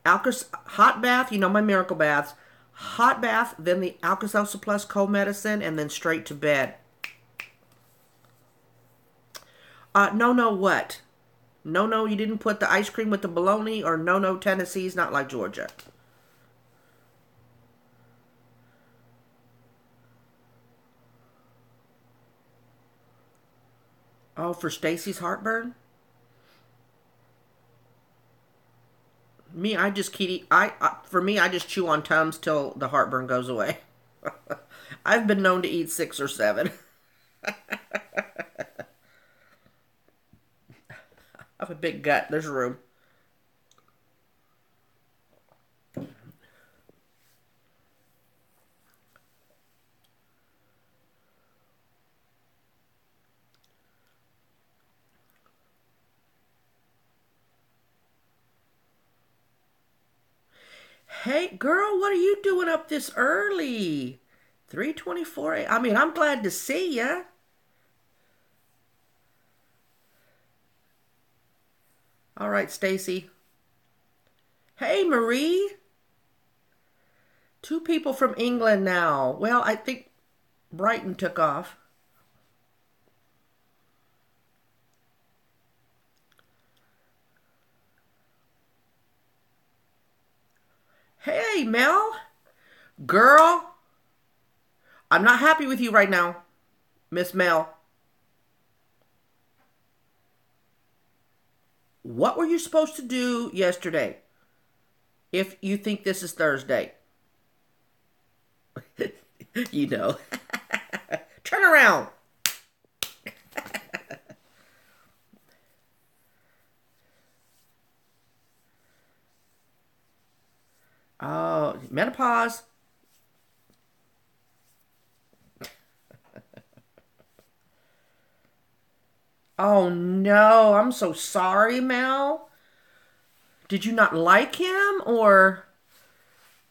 hot bath. You know my miracle baths. Hot bath, then the Alka-Seltzer Plus cold medicine, and then straight to bed. No, no, what? No, no, you didn't put the ice cream with the bologna, or no, no, Tennessee's not like Georgia. Oh, for Stacy's heartburn? Me, I just keep for me, I just chew on Tums till the heartburn goes away. I've been known to eat six or seven. I have a big gut. There's room. Hey, girl, what are you doing up this early? 3:24. I mean, I'm glad to see ya. All right, Stacy. Hey, Marie. Two people from England now. Well, I think Brighton took off. Hey, Mel. Girl, I'm not happy with you right now, Miss Mel. What were you supposed to do yesterday if you think this is Thursday? You know. Turn around. Oh, menopause. Oh no, I'm so sorry, Mel. Did you not like him, or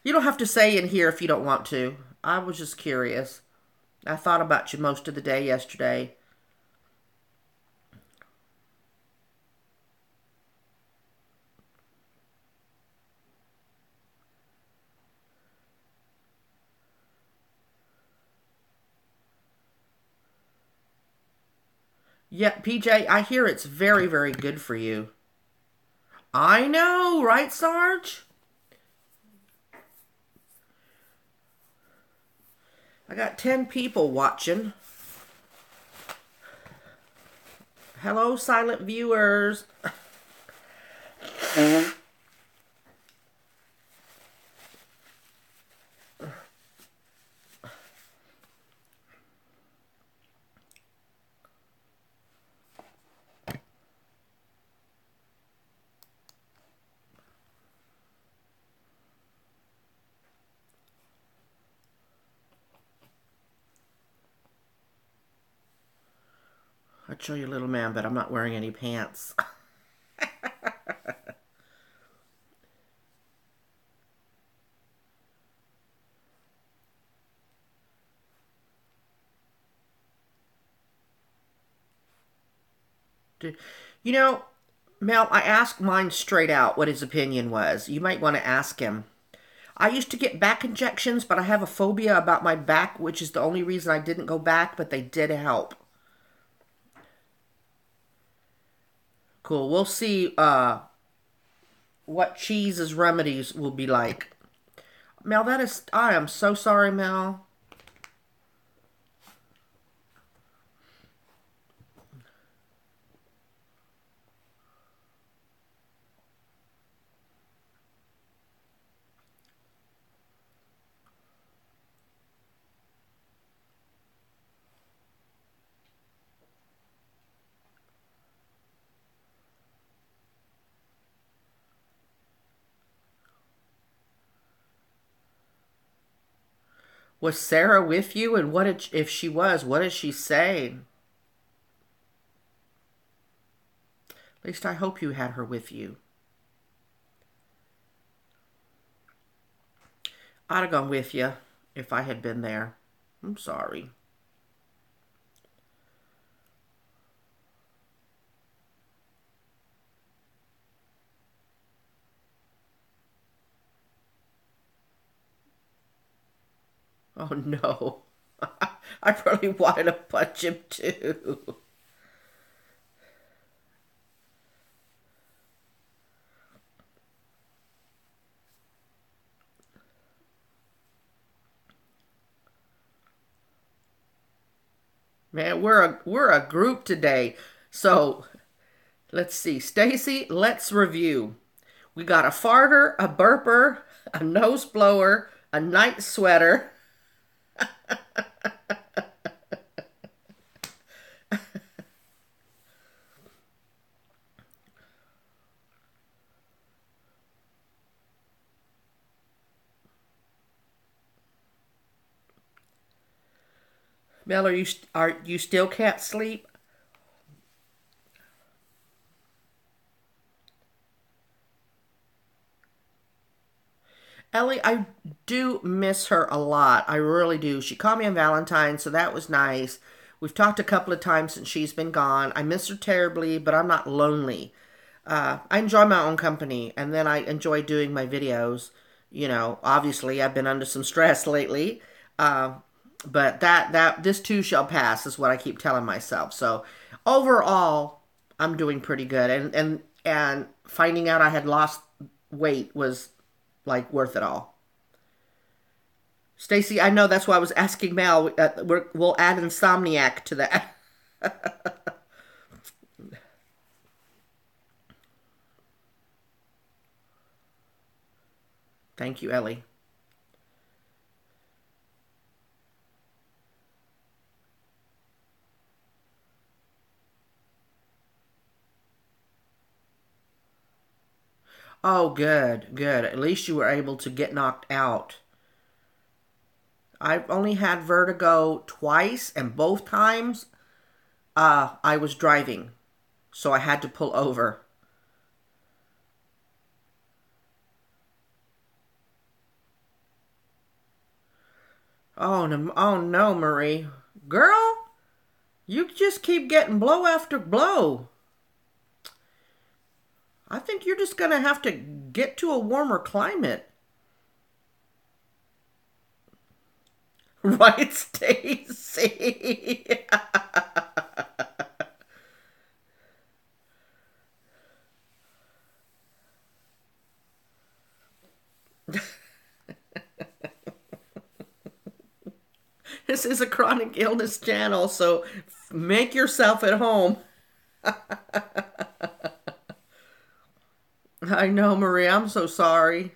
you don't have to say in here if you don't want to. I was just curious. I thought about you most of the day yesterday. Yeah, PJ, I hear it's very, very good for you. I know, right, Sarge? I got 10 people watching. Hello, silent viewers. I'd show you, little man, but I'm not wearing any pants. You know, Mel, I asked mine straight out what his opinion was. You might want to ask him. I used to get back injections, but I have a phobia about my back, which is the only reason I didn't go back, but they did help. Cool. We'll see what Cheese's remedies will be like. Mel, I am so sorry, Mel. Was Sarah with you? And if she was, what did she say? At least I hope you had her with you. I'd have gone with you if I had been there. I'm sorry. Oh no. I probably wanted to punch him too. Man, we're a group today. So let's see. Stacy, let's review. We got a farter, a burper, a nose blower, a night sweater. Mel, are you still can't sleep? Ellie, I do miss her a lot. I really do. She called me on Valentine's, so that was nice. We've talked a couple of times since she's been gone. I miss her terribly, but I'm not lonely. I enjoy my own company, and then I enjoy doing my videos. You know, obviously, I've been under some stress lately, uh, but that this too shall pass is what I keep telling myself. So overall, I'm doing pretty good, and finding out I had lost weight was like worth it all. Stacy, I know that's why I was asking Mel. We'll add Insomniac to that. Thank you, Ellie. Oh, good, good. At least you were able to get knocked out. I've only had vertigo twice, and both times I was driving, so I had to pull over. Oh no, Marie. Girl, you just keep getting blow after blow. I think you're just going to have to get to a warmer climate. Right, Stacy? This is a chronic illness channel, so make yourself at home. I know, Marie. I'm so sorry.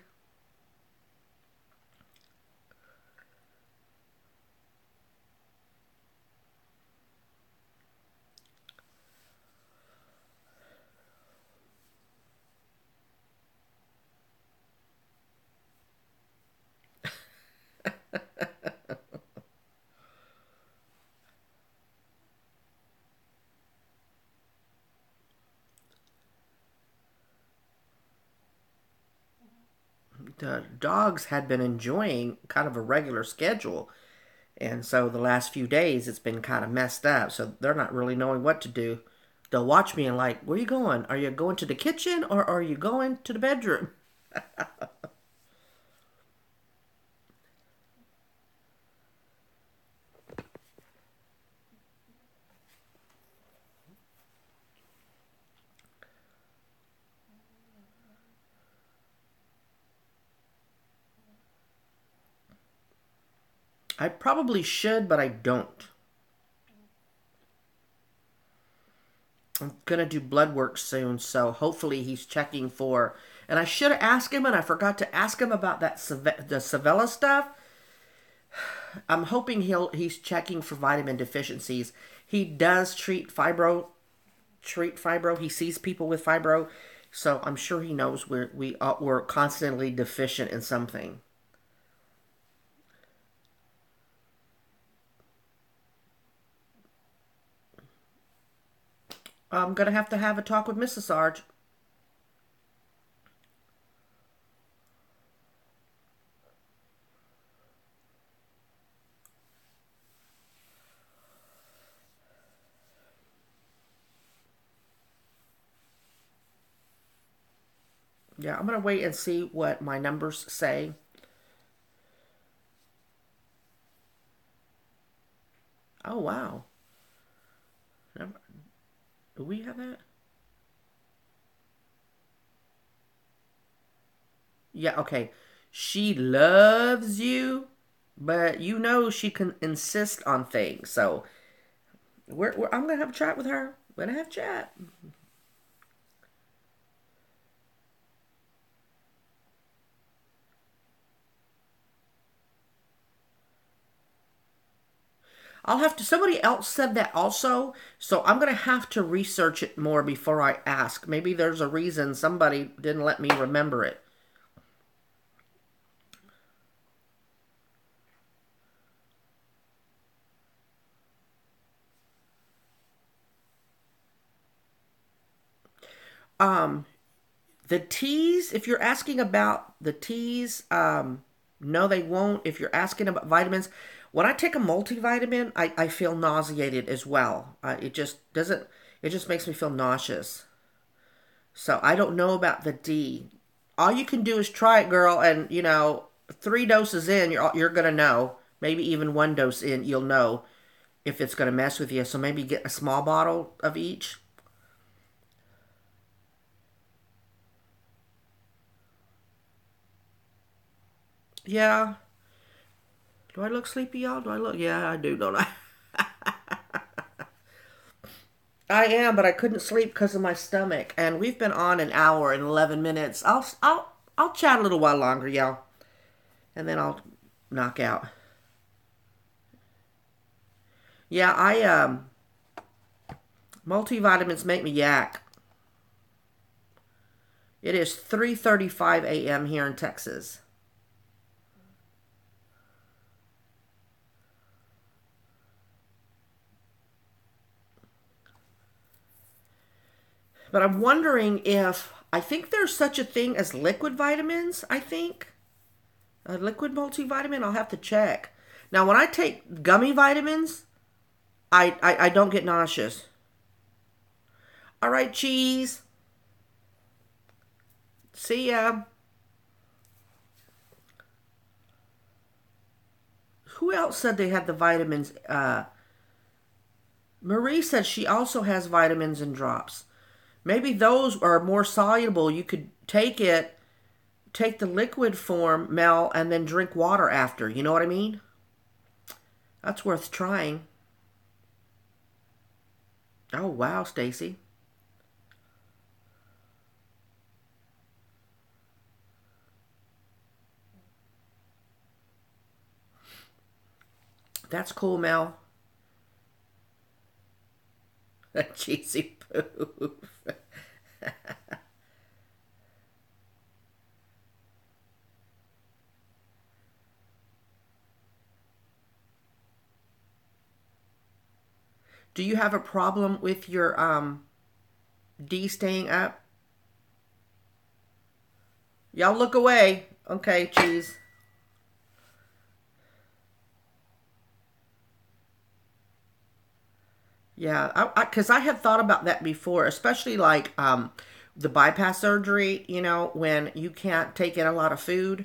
The dogs had been enjoying kind of a regular schedule. And so the last few days, it's been kind of messed up. So they're not really knowing what to do. They'll watch me and like, where are you going? Are you going to the kitchen or are you going to the bedroom? I probably should, but I don't. I'm gonna do blood work soon, so hopefully he's checking for. And I should have asked him, and I forgot to ask him about that the Savella stuff. I'm hoping he's checking for vitamin deficiencies. He does treat fibro. He sees people with fibro, so I'm sure he knows we're constantly deficient in something. I'm gonna have a talk with Mrs. Sarge. Yeah, I'm gonna wait and see what my numbers say. Oh wow, do we have that? Yeah, okay. She loves you, but you know she can insist on things. So I'm gonna have a chat with her. We're gonna have a chat. I'll have to. Somebody else said that also, so I'm gonna have to research it more before I ask. Maybe there's a reason somebody didn't let me remember it. Um, the teas. If you're asking about the teas, no, they won't. If you're asking about vitamins, when I take a multivitamin, I feel nauseated as well. It just doesn't. It just makes me feel nauseous. So I don't know about the D. All you can do is try it, girl, and 3 doses in, you're gonna know. Maybe even 1 dose in, you'll know if it's gonna mess with you. So maybe get a small bottle of each. Yeah. Do I look sleepy, y'all? Do I look? Yeah, I do, don't I? I am, but I couldn't sleep because of my stomach, and we've been on an hour and 11 minutes. I'll chat a little while longer, y'all, and then I'll knock out. Yeah, I multivitamins make me yak. It is 3:35 a.m. here in Texas. But I'm wondering if, I think there's such a thing as liquid vitamins, I think. A liquid multivitamin, I'll have to check. Now, when I take gummy vitamins, I don't get nauseous. All right, cheese. See ya. Who else said they had the vitamins? Marie said she also has vitamins in drops. Maybe those are more soluble. You could take the liquid form, Mel, and then drink water after. You know what I mean? That's worth trying. Oh, wow, Stacy. That's cool, Mel. Cheesy poof. Do you have a problem with your D staying up? Y'all look away. Okay, cheese. Yeah, because I had thought about that before, especially like the bypass surgery, when you can't take in a lot of food.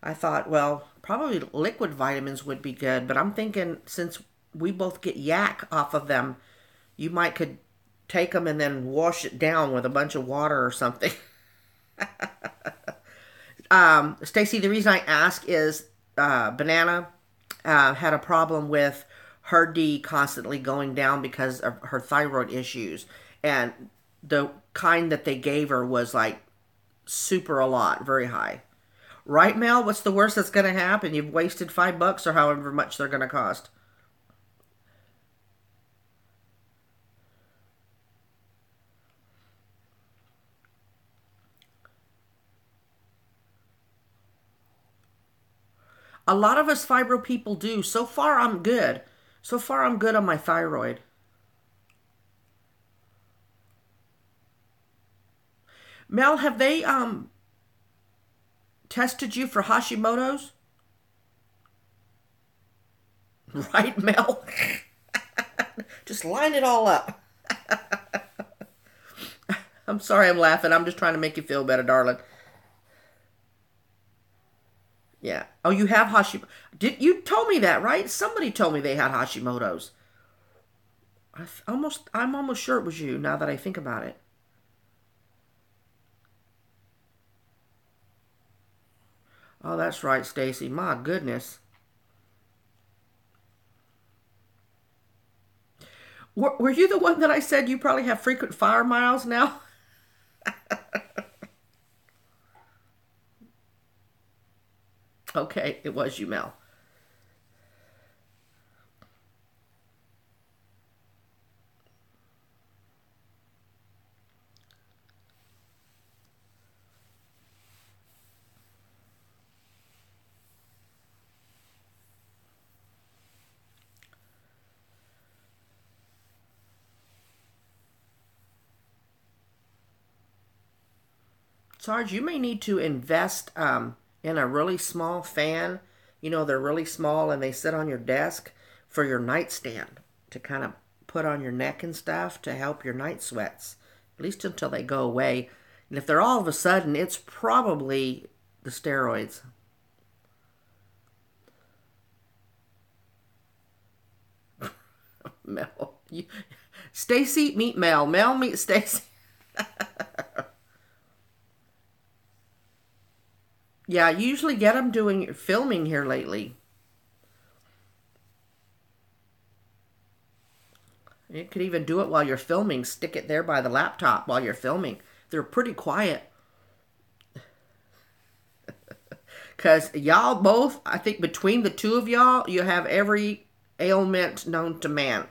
I thought, well, probably liquid vitamins would be good, but I'm thinking since we both get yak off of them, you might could take them and then wash it down with a bunch of water or something. Stacy, the reason I ask is Banana had a problem with her D constantly going down because of her thyroid issues. And the kind that they gave her was like super a lot, very high. Right, Mel? What's the worst that's going to happen? You've wasted $5 or however much they're going to cost. A lot of us fibro people do. So far, I'm good. So far, I'm good on my thyroid. Mel, have they tested you for Hashimoto's? Right, Mel? Just line it all up. I'm sorry I'm laughing. I'm just trying to make you feel better, darling. Yeah. Oh, you have Hashimoto. You told me that, right? Somebody told me they had Hashimoto's. I'm almost sure it was you now that I think about it. Oh, that's right, Stacy. My goodness. Were you the one that I said you probably have frequent fire miles now? Okay, it was you, Mel. Sarge, you may need to invest in a really small fan. They're really small and they sit on your desk for your nightstand to kind of put on your neck and stuff to help your night sweats, at least until they go away. And if they're all of a sudden, it's probably the steroids. Mel, Stacy meet Mel. Mel meet Stacy. Yeah, I usually get them doing filming here lately. You could even do it while you're filming. Stick it there by the laptop while you're filming. They're pretty quiet. Because y'all both, I think between the two of y'all, you have every ailment known to man.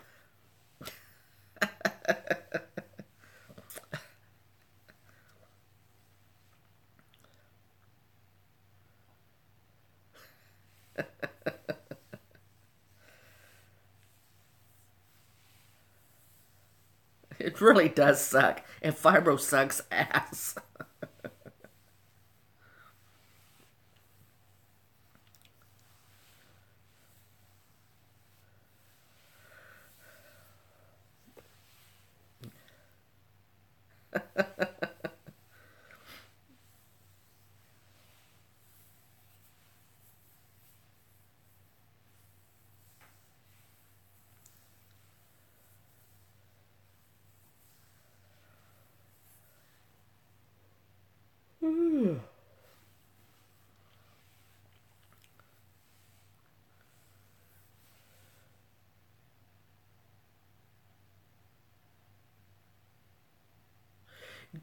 It really does suck. And fibro sucks ass.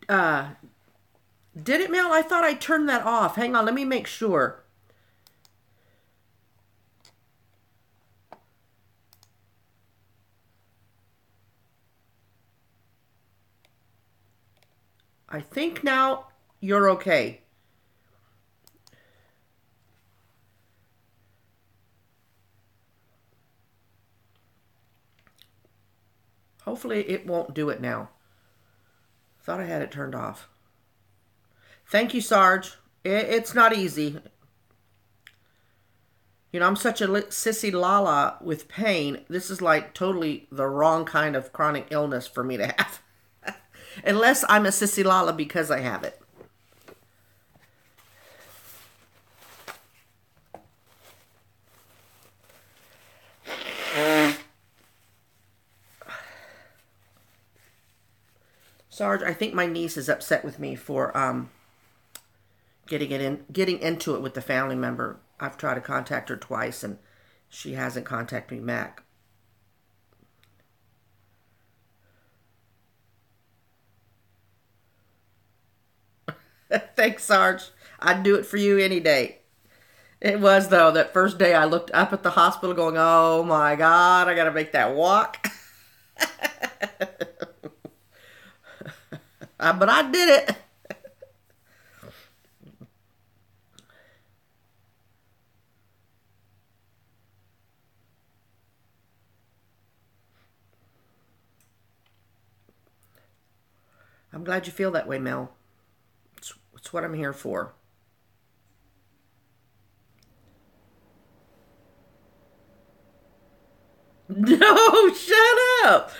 Uh, did it, Mel? I thought I turned that off. Hang on, let me make sure. I think now you're okay. Hopefully it won't do it now. Thought I had it turned off. Thank you, Sarge. It's not easy. You know, I'm such a sissy lala with pain. This is like totally the wrong kind of chronic illness for me to have. Unless I'm a sissy lala because I have it. Sarge, I think my niece is upset with me for getting into it with the family member. I've tried to contact her twice and she hasn't contacted me back. Thanks, Sarge. I'd do it for you any day. It was, though, that first day I looked up at the hospital going, oh my God, I got to make that walk. But I did it. I'm glad you feel that way, Mel. It's what I'm here for. No, shut up.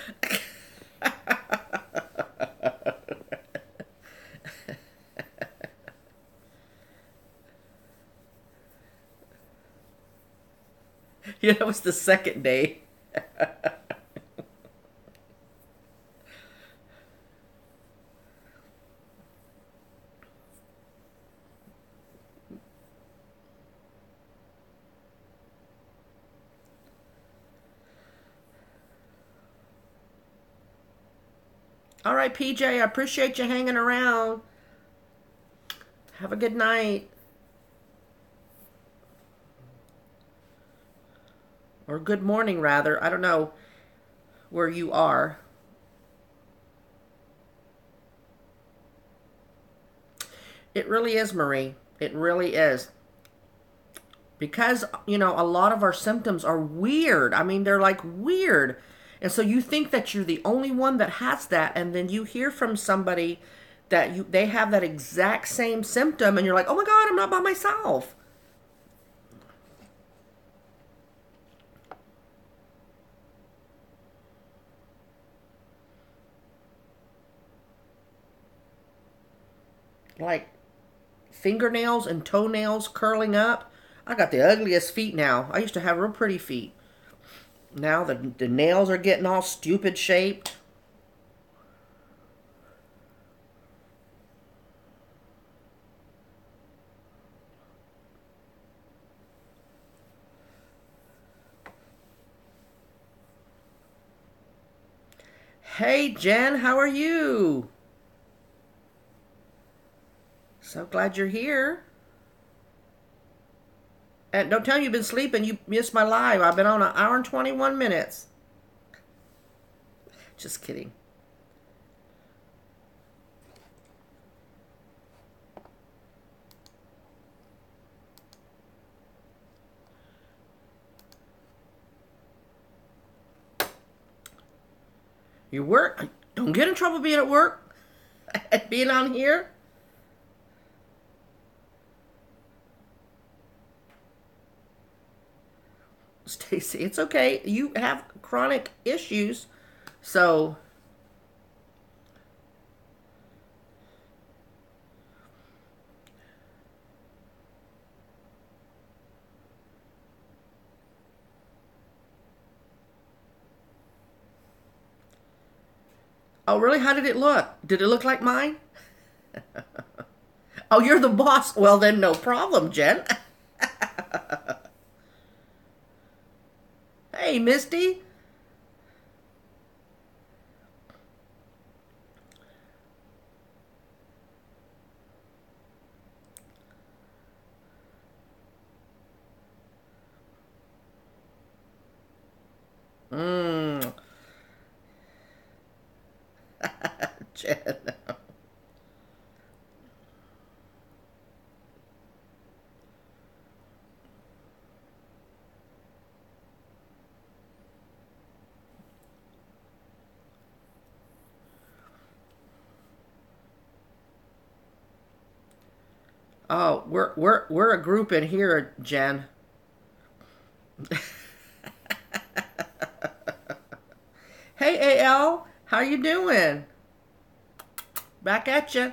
Yeah, that was the second day. All right, PJ, I appreciate you hanging around. Have a good night. Or good morning, rather. I don't know where you are. It really is, Marie. It really is. Because, you know, a lot of our symptoms are weird. I mean, they're like weird. And so you think that you're the only one that has that, and then you hear from somebody that they have that exact same symptom, and you're like, oh my God, I'm not by myself. Like fingernails and toenails curling up. I got the ugliest feet now. I used to have real pretty feet. Now the nails are getting all stupid shaped. Hey, Jen, how are you? So glad you're here. And don't tell me you've been sleeping. You missed my live. I've been on an hour and 21 minutes. Just kidding. You work? Don't get in trouble being at work, being on here. Stacy, it's okay. You have chronic issues, so oh, really? How did it look? Did it look like mine? Oh, you're the boss. Well, then no problem, Jen. Hey, Misty. Mmm. Jen. Oh, we're a group in here, Jen. Hey, AL, how you doing? Back at you.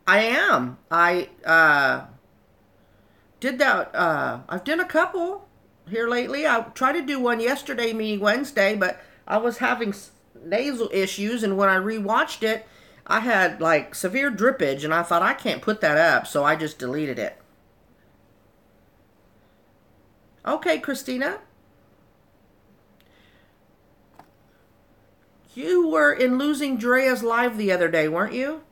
I am. I did that. I've done a couple here lately. I tried to do one yesterday, meaning Wednesday, but I was having nasal issues, and when I rewatched it, I had like severe drippage, and I thought I can't put that up, so I just deleted it. Okay, Christina, you were in Losing Drea's live the other day, weren't you?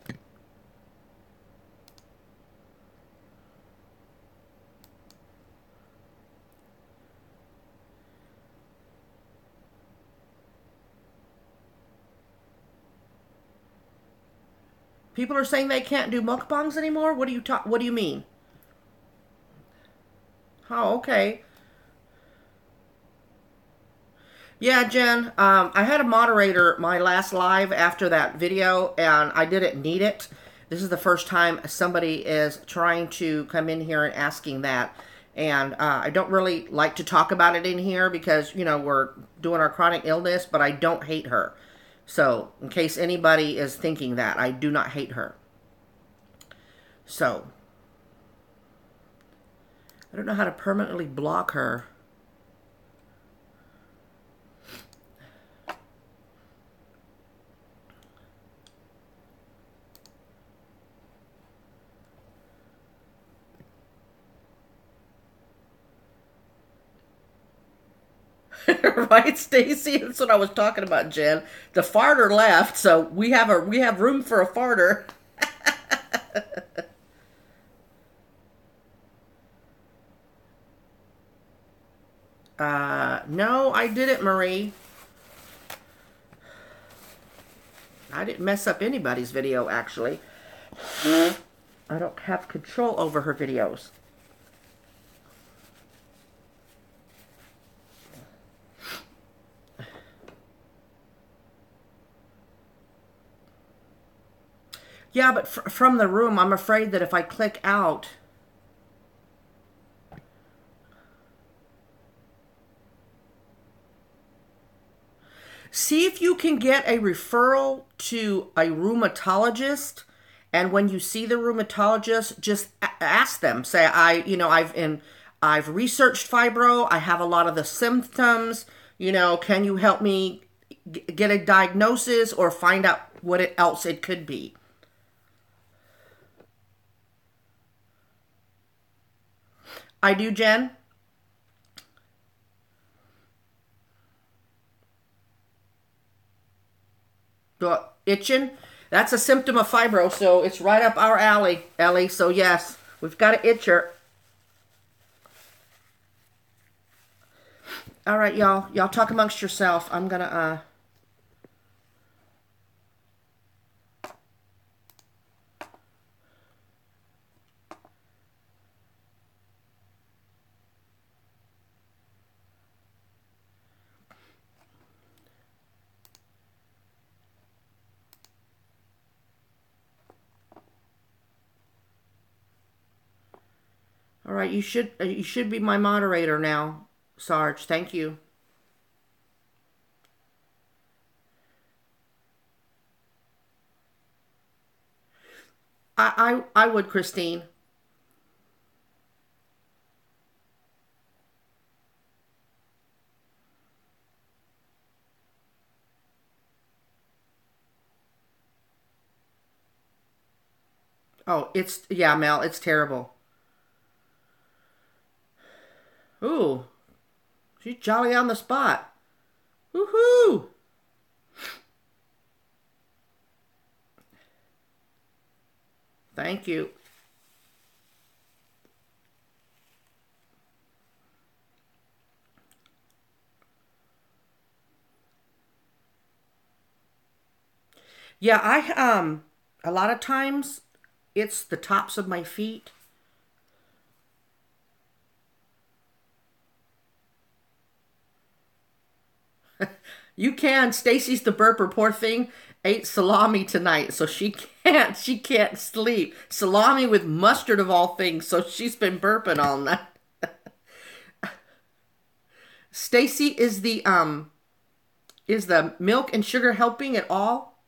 People are saying they can't do mukbangs anymore. What do you mean? Oh, okay. Yeah, Jen. I had a moderator my last live after that video, and I didn't need it. This is the first time somebody is trying to come in here and asking that. And I don't really like to talk about it in here because, we're doing our chronic illness, but I don't hate her. So, in case anybody is thinking that, I do not hate her. So, I don't know how to permanently block her. Right, Stacy? That's what I was talking about, Jen. The farter left, so we have room for a farter. No, I didn't, Marie. I didn't mess up anybody's video, actually. I don't have control over her videos. Yeah, but from the room, I'm afraid that if I click out... See if you can get a referral to a rheumatologist, and when you see the rheumatologist, just ask them. Say, I've researched fibro. I have a lot of the symptoms. Can you help me get a diagnosis or find out what else it could be? I do, Jen. Itching. That's a symptom of fibro, so it's right up our alley, Ellie. So yes, we've got an itcher. All right, y'all. Y'all talk amongst yourself. I'm gonna right, you should be my moderator now, Sarge. Thank you. I would, Christine. Oh, it's yeah, Mel, it's terrible. Ooh, she's jolly on the spot. Woohoo! Thank you. Yeah, I a lot of times it's the tops of my feet. You can. Stacy's the burper. Poor thing ate salami tonight, so she can't sleep. Salami with mustard of all things, so she's been burping all night. Stacy, is the milk and sugar helping at all?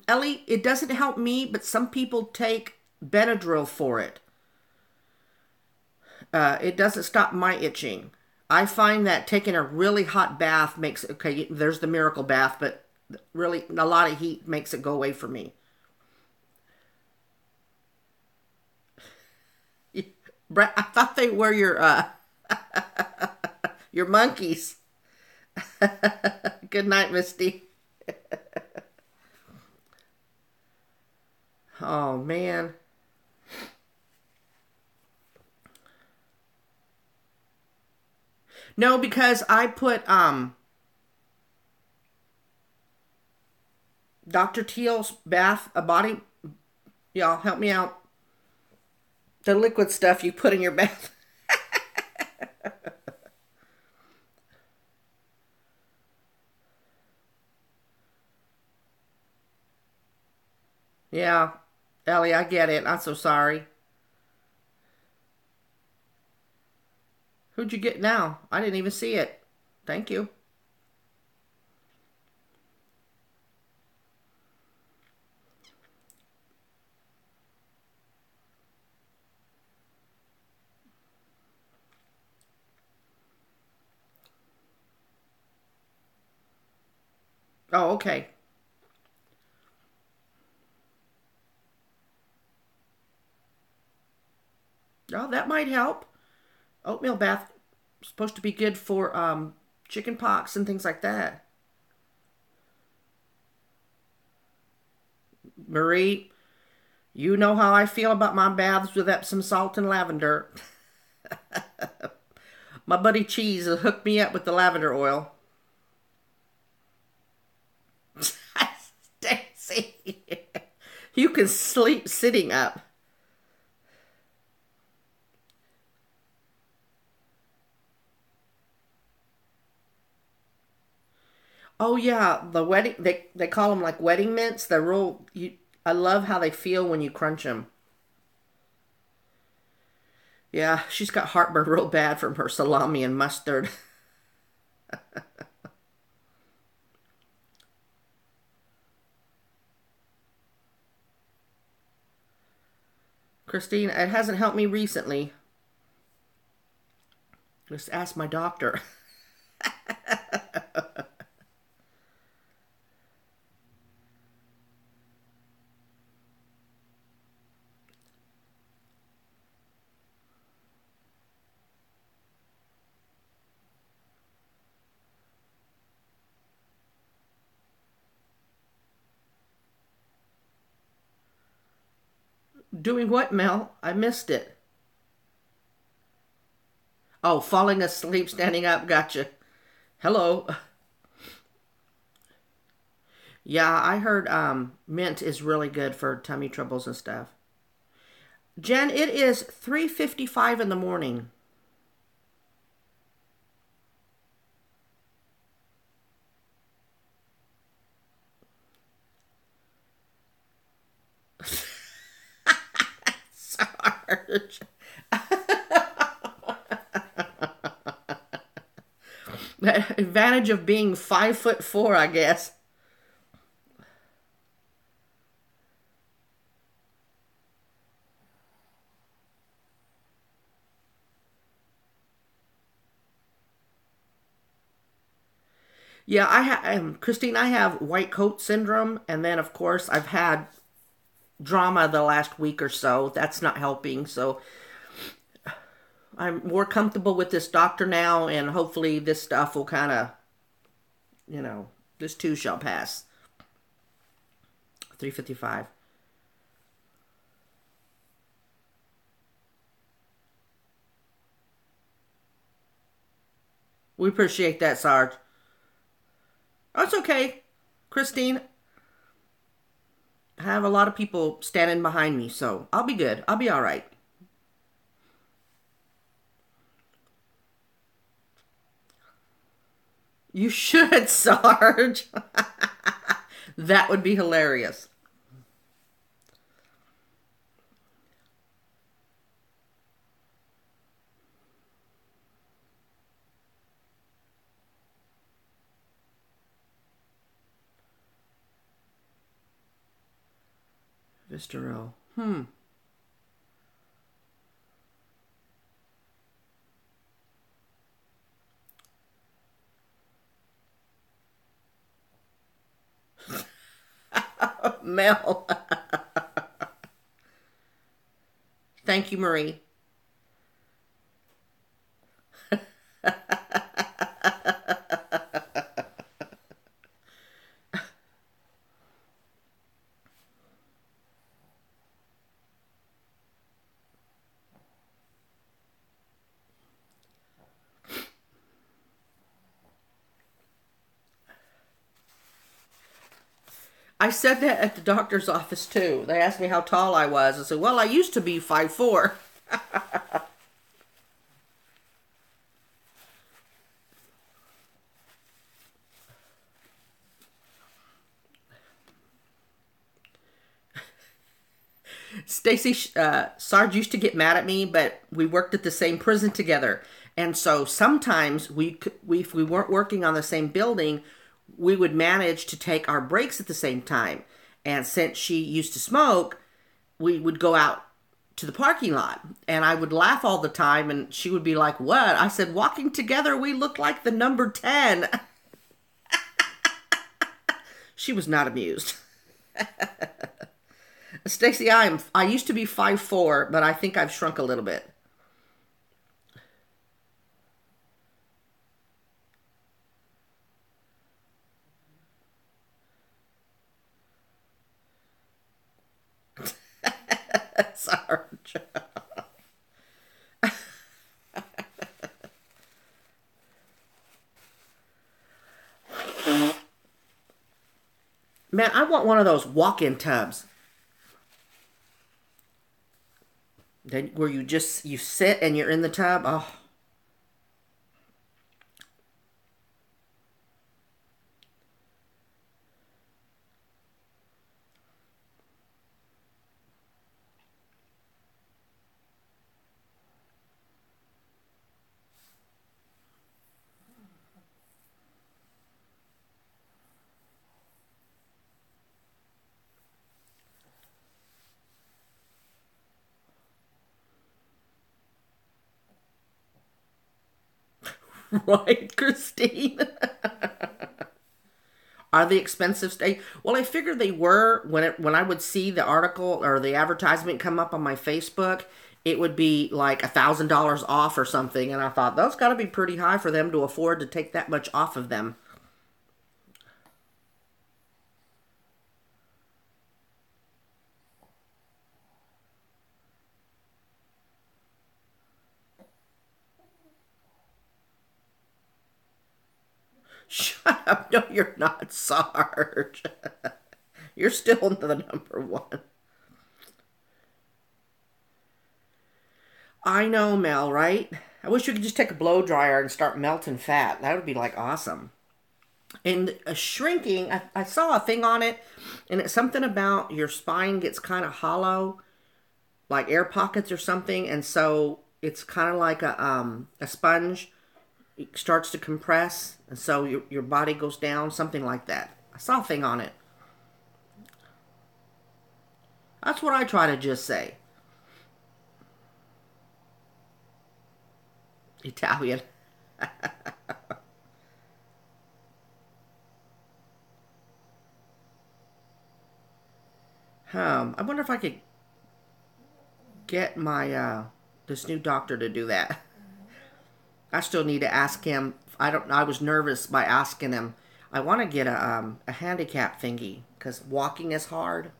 Ellie, it doesn't help me, but some people take Benadryl for it. It doesn't stop my itching. I find that taking a really hot bath makes, okay, there's the miracle bath, but really a lot of heat makes it go away for me. Brett, I thought they were your monkeys. Good night, Misty. Oh man. No, because I put Dr. Teal's bath, a body, y'all help me out. The liquid stuff you put in your bath. Yeah. Ellie, I get it. I'm so sorry. Who'd you get now? I didn't even see it. Thank you. Oh, okay. Oh, that might help. Oatmeal bath is supposed to be good for chicken pox and things like that. Marie, you know how I feel about my baths with Epsom salt and lavender. My buddy Cheese has hooked me up with the lavender oil. Stacy, you can sleep sitting up. Oh yeah, the wedding they call them like wedding mints. They're real. I love how they feel when you crunch them. Yeah, she's got heartburn real bad from her salami and mustard. Christine, it hasn't helped me recently. Just ask my doctor. Doing what, Mel? I missed it. Oh, falling asleep, standing up. Gotcha. Hello. Yeah, I heard mint is really good for tummy troubles and stuff. Jen, it is 3:55 in the morning. Sorry. Advantage of being 5'4", I guess. Yeah, Christine, I have white coat syndrome, and then of course I've had drama the last week or so. That's not helping. So I'm more comfortable with this doctor now, and hopefully this stuff will kind of, this too shall pass. 3:55. We appreciate that, Sarge. That's okay, Christine. I have a lot of people standing behind me, so I'll be good. I'll be all right. You should, Sarge. That would be hilarious. Vistaro. Mel. Thank you, Marie. I said that at the doctor's office too. They asked me how tall I was. I said, well, I used to be 5'4". Stacy, Sarge used to get mad at me, but we worked at the same prison together. And so sometimes if we weren't working on the same building, we would manage to take our breaks at the same time. And since she used to smoke, we would go out to the parking lot. And I would laugh all the time, and she would be like, what? I said, walking together, we look like the number 10. She was not amused. Stacy, I used to be 5'4", but I think I've shrunk a little bit. Sarge. Man, I want one of those walk-in tubs. Then where you sit and you're in the tub. Oh. Right, Christine? Are they expensive stay? Well, I figured they were when I would see the article or the advertisement come up on my Facebook, it would be like $1,000 off or something, and I thought that's got to be pretty high for them to afford to take that much off of them. Shut up! No, you're not, Sarge. You're still the number one. I know, Mel. Right? I wish you could just take a blow dryer and start melting fat. That would be like awesome. And shrinking, I saw a thing on it, and it's something about your spine gets kind of hollow like air pockets or something, and so it's kind of like a sponge. It starts to compress, and so your body goes down, something like that. I saw a thing on it. That's what I try to just say. Italian. I wonder if I could get my this new doctor to do that. I still need to ask him. I don't. I was nervous by asking him. I want to get a handicap thingy because walking is hard.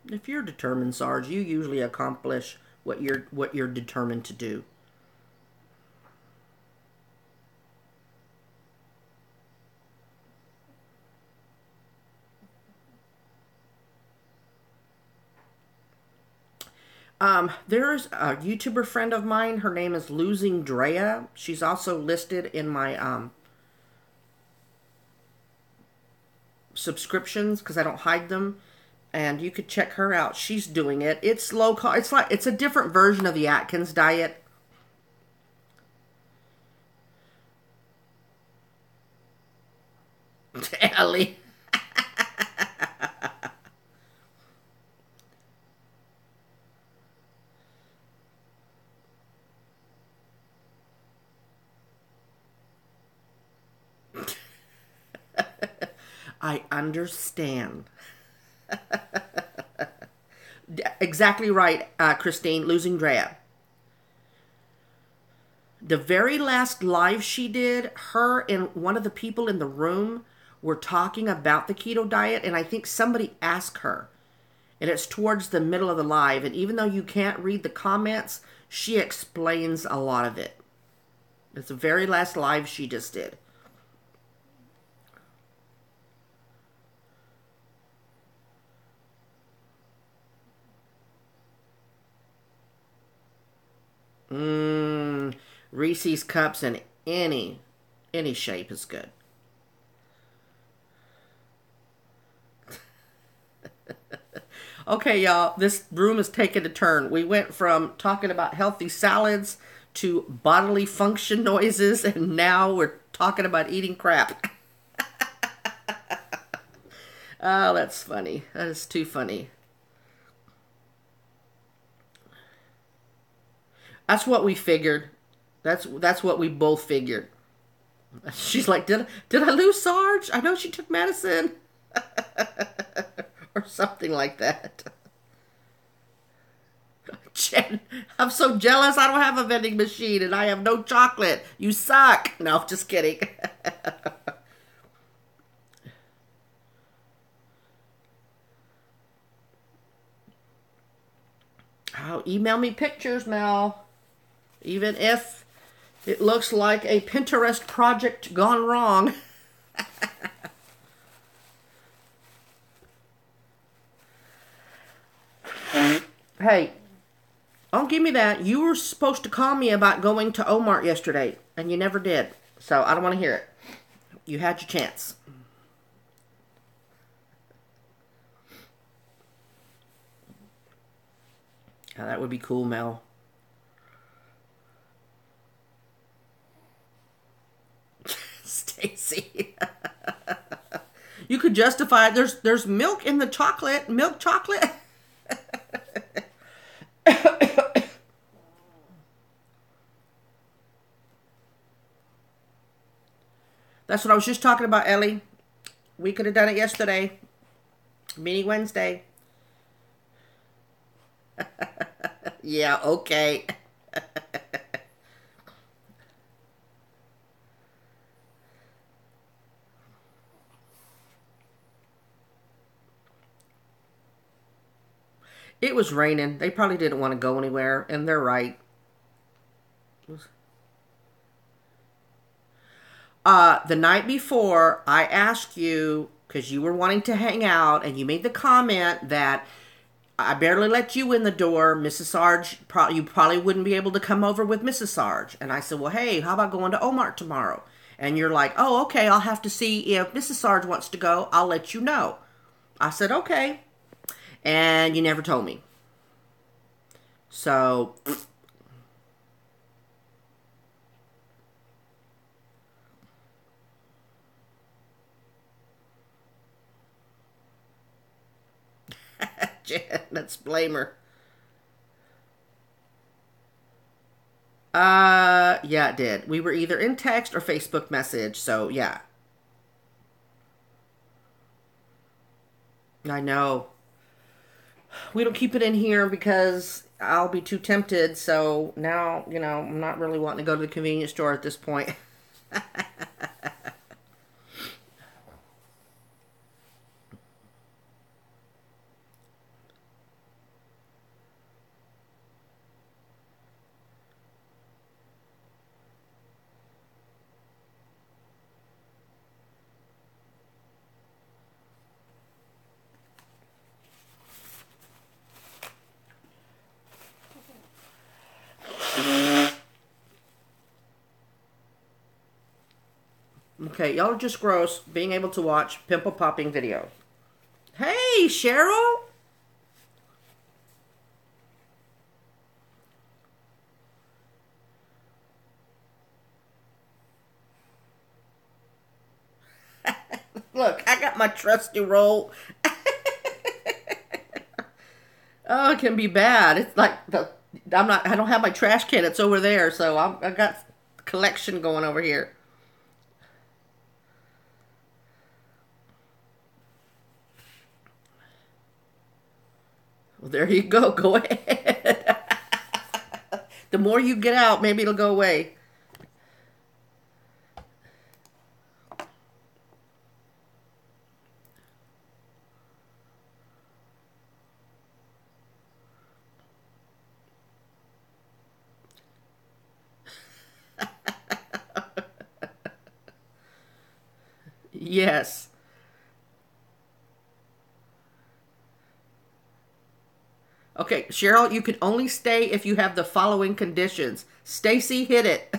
If you're determined, Sarge, you usually accomplish what you're determined to do. There's a YouTuber friend of mine. Her name is Losing Drea. She's also listed in my subscriptions because I don't hide them. And you could check her out. She's doing it. It's low carb. It's a different version of the Atkins diet. Ellie. I understand. Exactly right, Christine. Losing Drea. The very last live she did, her and one of the people in the room were talking about the keto diet, and I think somebody asked her. And it's towards the middle of the live, and even though you can't read the comments, she explains a lot of it. It's the very last live she just did. Mmm, Reese's cups in any shape is good. Okay, y'all, this room is taking a turn. We went from talking about healthy salads to bodily function noises, and now we're talking about eating crap. Oh, that's funny. That is too funny. That's what we figured. That's what we both figured. She's like, did I lose Sarge? I know she took medicine, or something like that. Jen, I'm so jealous. I don't have a vending machine, and I have no chocolate. You suck. No, just kidding. Oh, email me pictures, Mel. Even if it looks like a Pinterest project gone wrong. Hey, don't give me that. You were supposed to call me about going to Omart yesterday, and you never did. So I don't want to hear it. You had your chance. Yeah, that would be cool, Mel. Stacy. You could justify it. There's milk in the chocolate. Milk chocolate. That's what I was just talking about, Ellie. We could have done it yesterday. Mini Wednesday. Yeah, okay. It was raining. They probably didn't want to go anywhere, and they're right. The night before, I asked you, because you were wanting to hang out, and you made the comment that I barely let you in the door. Mrs. Sarge, you probably wouldn't be able to come over with Mrs. Sarge. And I said, well, hey, how about going to Omart tomorrow? And you're like, oh, okay, I'll have to see if Mrs. Sarge wants to go. I'll let you know. I said, okay. And you never told me. So, Jen, let's blame her. Yeah, it did. We were either in text or Facebook message, so yeah. I know. We don't keep it in here because I'll be too tempted, so now, I'm not really wanting to go to the convenience store at this point. Okay, y'all are just gross being able to watch pimple popping video. Hey, Cheryl! Look, I got my trusty roll. Oh, it can be bad. It's like I don't have my trash can. It's over there, so I got collection going over here. Well, there you go. Go ahead. The more you get out, maybe it'll go away. Yes. Okay, Cheryl, you can only stay if you have the following conditions. Stacy, hit it.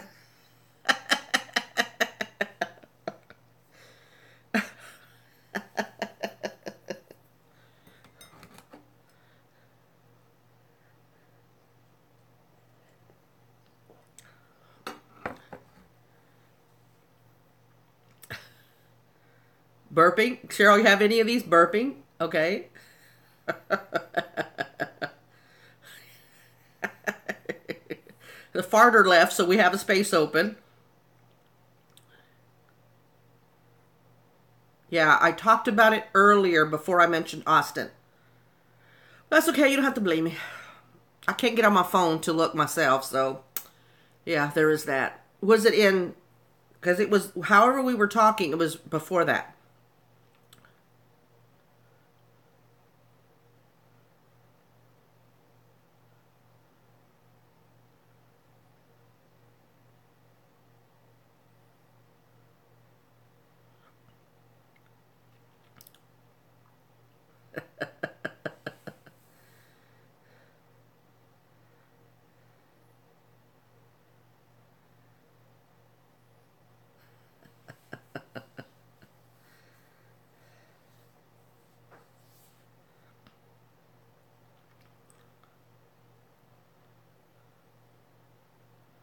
Burping. Cheryl, you have any of these burping? Okay. The farter left, so we have a space open. Yeah, I talked about it earlier before I mentioned Austin. That's okay, you don't have to blame me. I can't get on my phone to look myself, so yeah, there is that. Was it in, because it was, however we were talking, it was before that.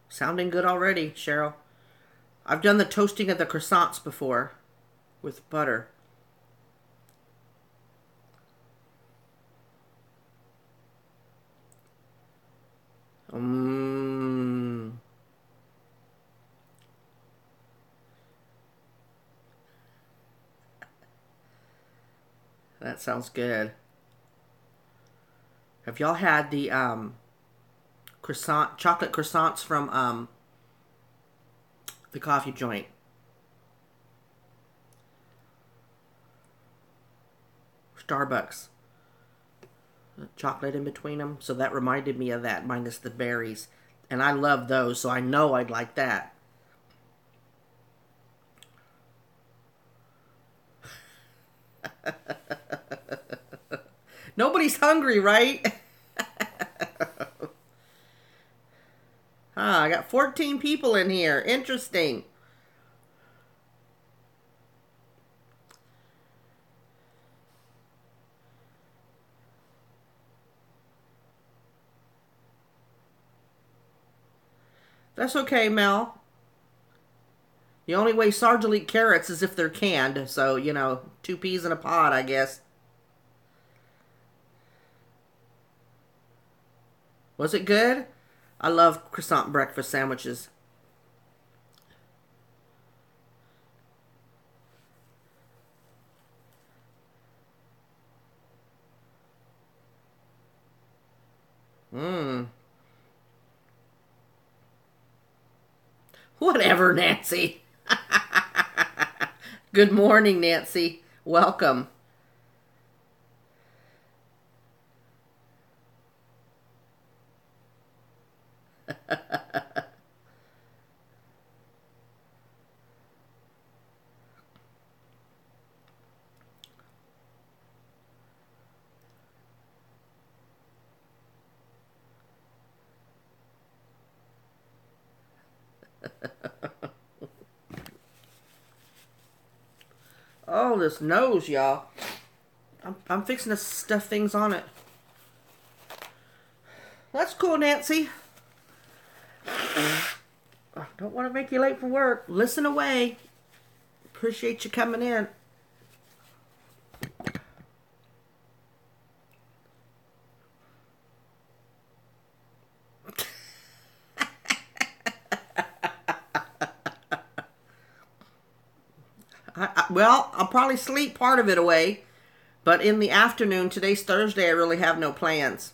Sounding good already, Cheryl. I've done the toasting of the croissants before with butter. Mmm. That sounds good. Have y'all had the chocolate croissants from the coffee joint? Starbucks. Chocolate in between them. So that reminded me of that, minus the berries. And I love those, so I know I'd like that. Nobody's hungry, right? I got 14 people in here. Interesting. That's okay, Mel. The only way Sarge will eat carrots is if they're canned. So, you know, 2 peas in a pod, I guess. Was it good? I love croissant breakfast sandwiches. Mmm. Whatever, Nancy. Good morning, Nancy. Welcome. Oh, this nose, y'all. I'm fixing to stuff things on it. That's cool, Nancy. Don't want to make you late for work. Listen away. Appreciate you coming in. Well, I'll probably sleep part of it away. But in the afternoon, today's Thursday, I really have no plans.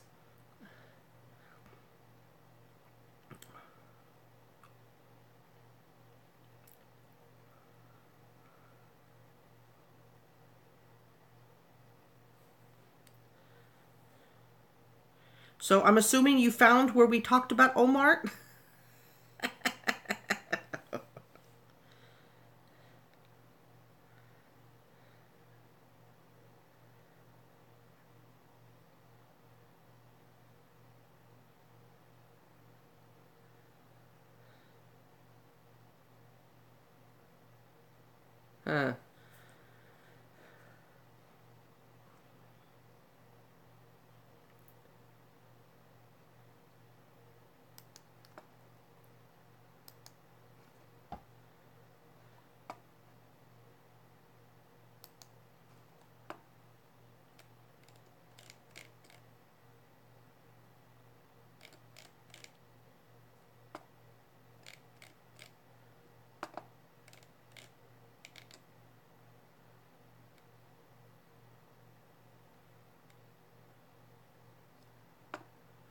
So I'm assuming you found where we talked about Omar? Huh.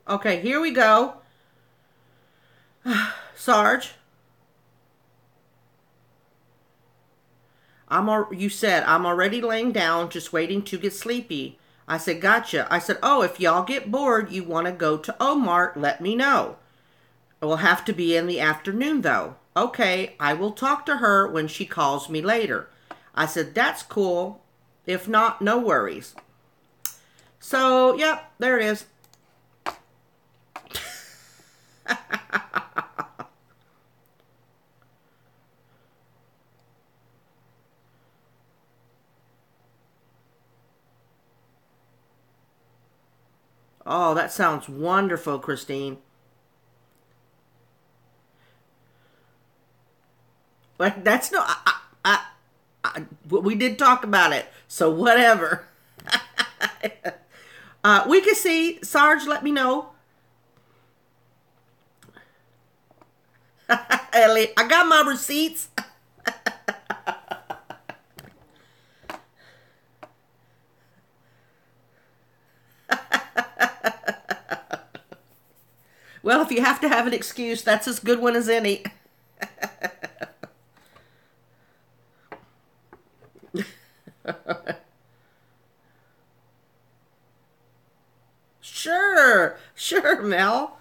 Okay, here we go. Sarge, you said, I'm already laying down, just waiting to get sleepy. I said, gotcha. I said, oh, if y'all get bored, you want to go to Omar, let me know. It will have to be in the afternoon, though. Okay, I will talk to her when she calls me later. I said, that's cool. If not, no worries. So, yep, there it is. Oh, that sounds wonderful, Christine. But that's no, we did talk about it, so whatever. We can see. Sarge, let me know. Ellie, I got my receipts. Well, if you have to have an excuse, that's as good one as any. Sure, sure, Mel.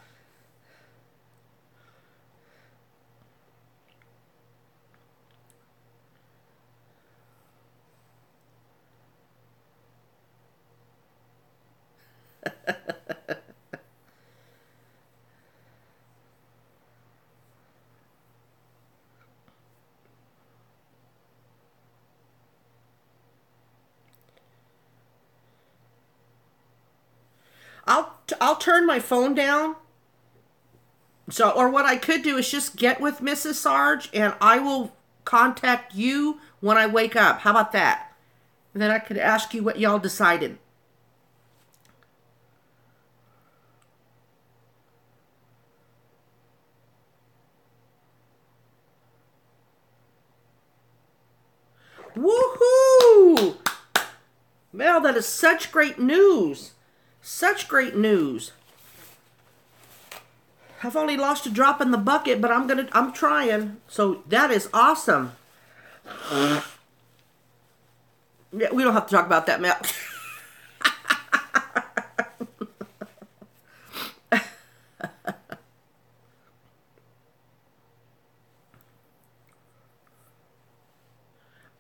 I'll turn my phone down. So, or what I could do is just get with Mrs. Sarge and I will contact you when I wake up. How about that? And then I could ask you what y'all decided. Woohoo! Mel, that is such great news. Such great news. I've only lost a drop in the bucket, but I'm trying. So that is awesome. Yeah, we don't have to talk about that, Mel.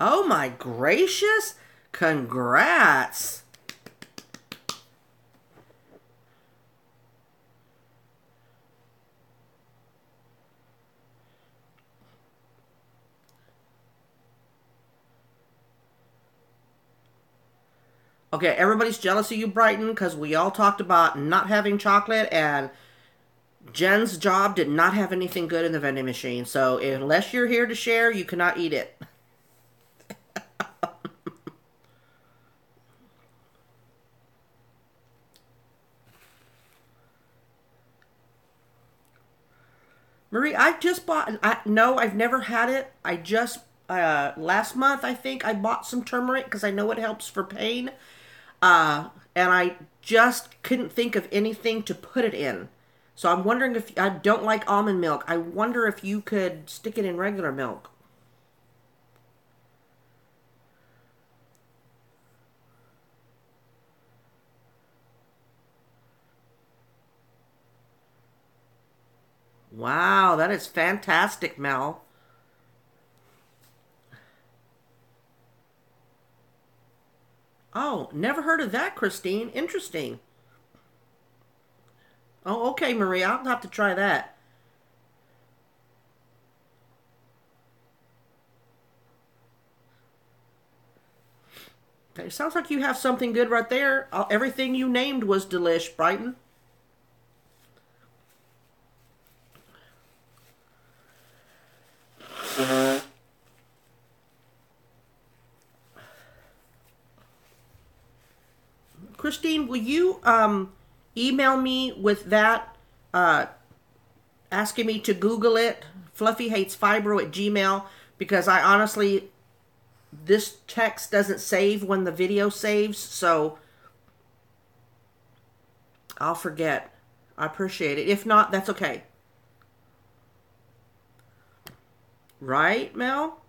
Oh my gracious. Congrats. Okay, everybody's jealous of you, Brighton, because we all talked about not having chocolate, and Jen's job did not have anything good in the vending machine. So unless you're here to share, you cannot eat it. Marie, I just bought, no, I've never had it. I just, last month, I think, I bought some turmeric because I know it helps for pain. And I just couldn't think of anything to put it in. So I'm wondering if, I don't like almond milk. I wonder if you could stick it in regular milk. Wow, that is fantastic, Mel. Oh, never heard of that, Christine. Interesting. Oh, okay, Maria. I'll have to try that. Okay, sounds like you have something good right there. Everything you named was delish, Brighton. Christine, will you email me with that, uh, asking me to Google it, fluffyhatesfibro at Gmail, because I honestly, this text doesn't save when the video saves, so I'll forget. I appreciate it. If not, that's okay. Right, Mel?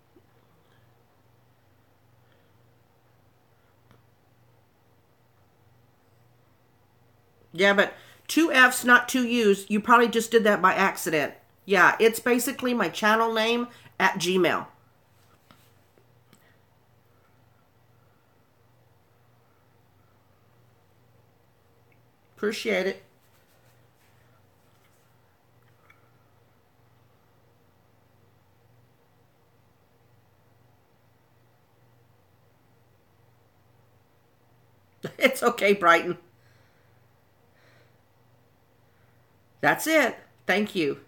Yeah, but two F's, not two U's. You probably just did that by accident. Yeah, it's basically my channel name at Gmail. Appreciate it. It's okay, Brighton. That's it. Thank you.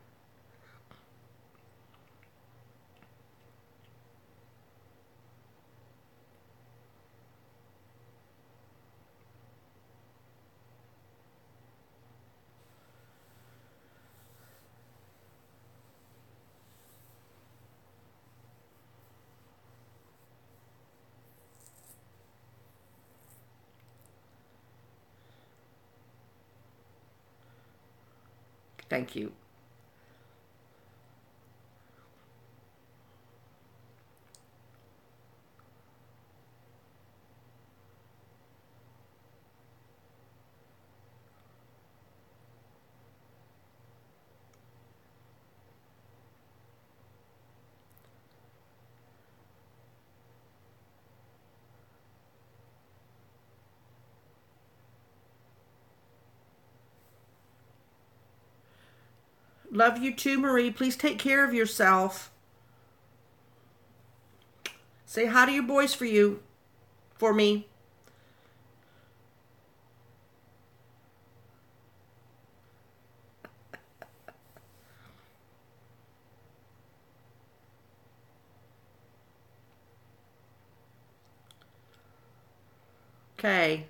Thank you. Love you too, Marie. Please take care of yourself. Say hi to your boys for me. okay.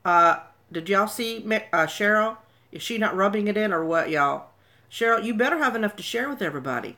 Uh, did y'all see Cheryl? Is she not rubbing it in or what, y'all? Cheryl, you better have enough to share with everybody.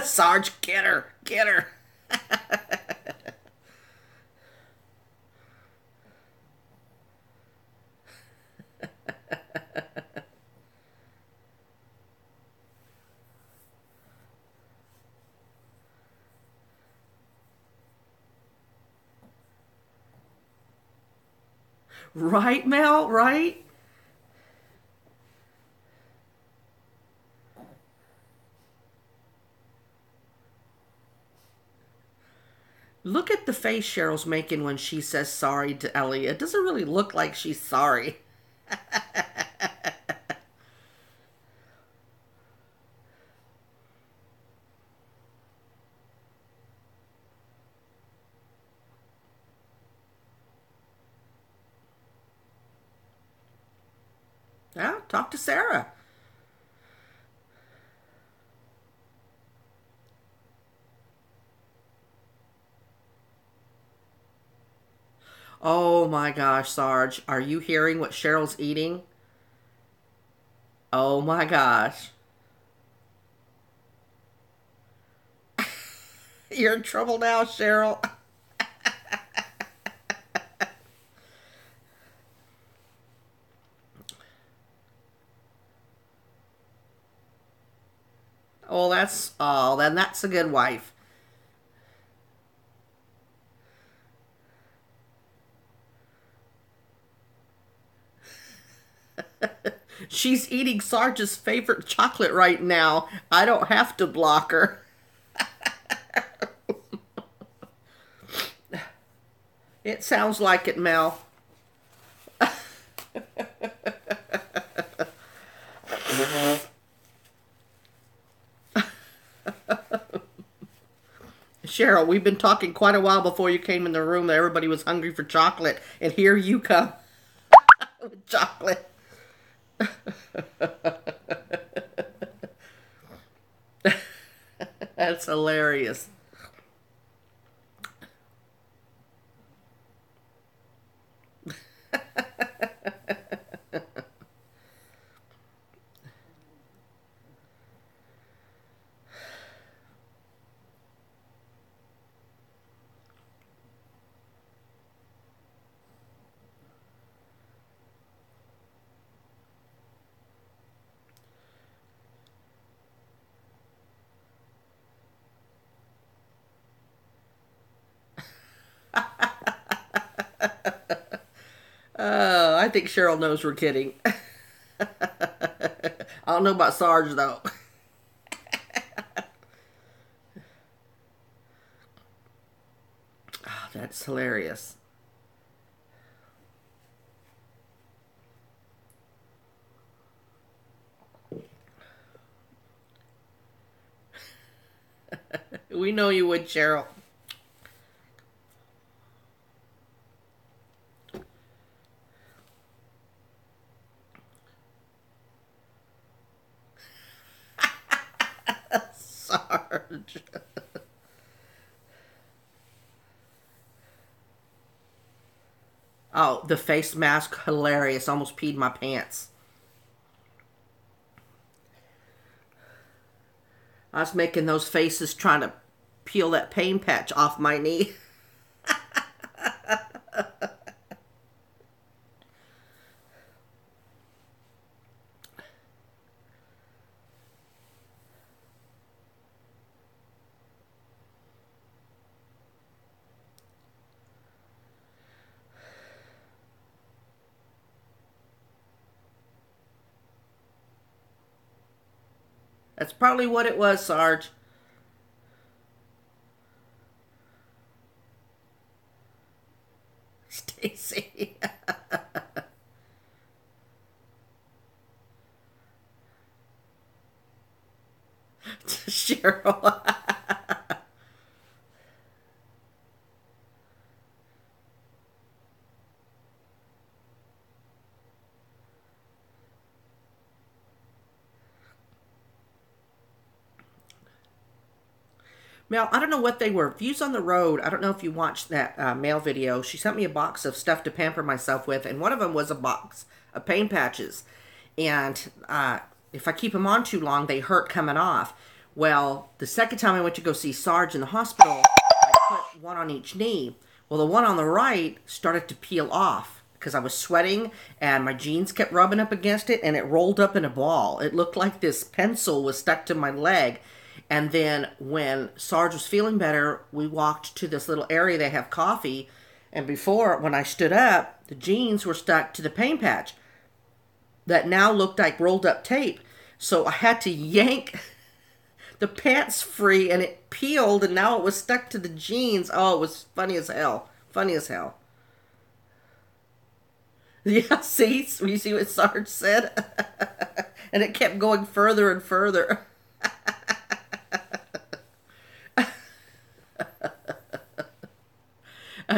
Sarge, get her. Get her. Right, Mel? Right? Look at the face Cheryl's making when she says sorry to Ellie. It doesn't really look like she's sorry. Yeah, talk to Sarah. Oh my gosh, Sarge. Are you hearing what Cheryl's eating? Oh my gosh. You're in trouble now, Cheryl. Then that's a good wife. She's eating Sarge's favorite chocolate right now. I don't have to block her. It sounds like it, Mel. Cheryl, we've been talking quite a while before you came in the room that everybody was hungry for chocolate, and here you come with chocolate. That's hilarious. I think Cheryl knows we're kidding. I don't know about Sarge, though. Oh, that's hilarious. We know you would, Cheryl. Sarge. Oh, the face mask, hilarious. Almost peed my pants. I was making those faces trying to peel that pain patch off my knee. That's probably what it was, Sarge. Stacy. Cheryl. Mel, I don't know what they were. Views on the Road. I don't know if you watched that mail video. She sent me a box of stuff to pamper myself with, and one of them was a box of pain patches. And if I keep them on too long, they hurt coming off. Well, the second time I went to go see Sarge in the hospital, I put one on each knee. Well, the one on the right started to peel off because I was sweating and my jeans kept rubbing up against it and it rolled up in a ball. It looked like this pencil was stuck to my leg. And then when Sarge was feeling better, we walked to this little area they have coffee. And before, when I stood up, the jeans were stuck to the pain patch that now looked like rolled up tape. So I had to yank the pants free and it peeled and now it was stuck to the jeans. Oh, it was funny as hell. Funny as hell. Yeah, see? You see what Sarge said? And it kept going further and further.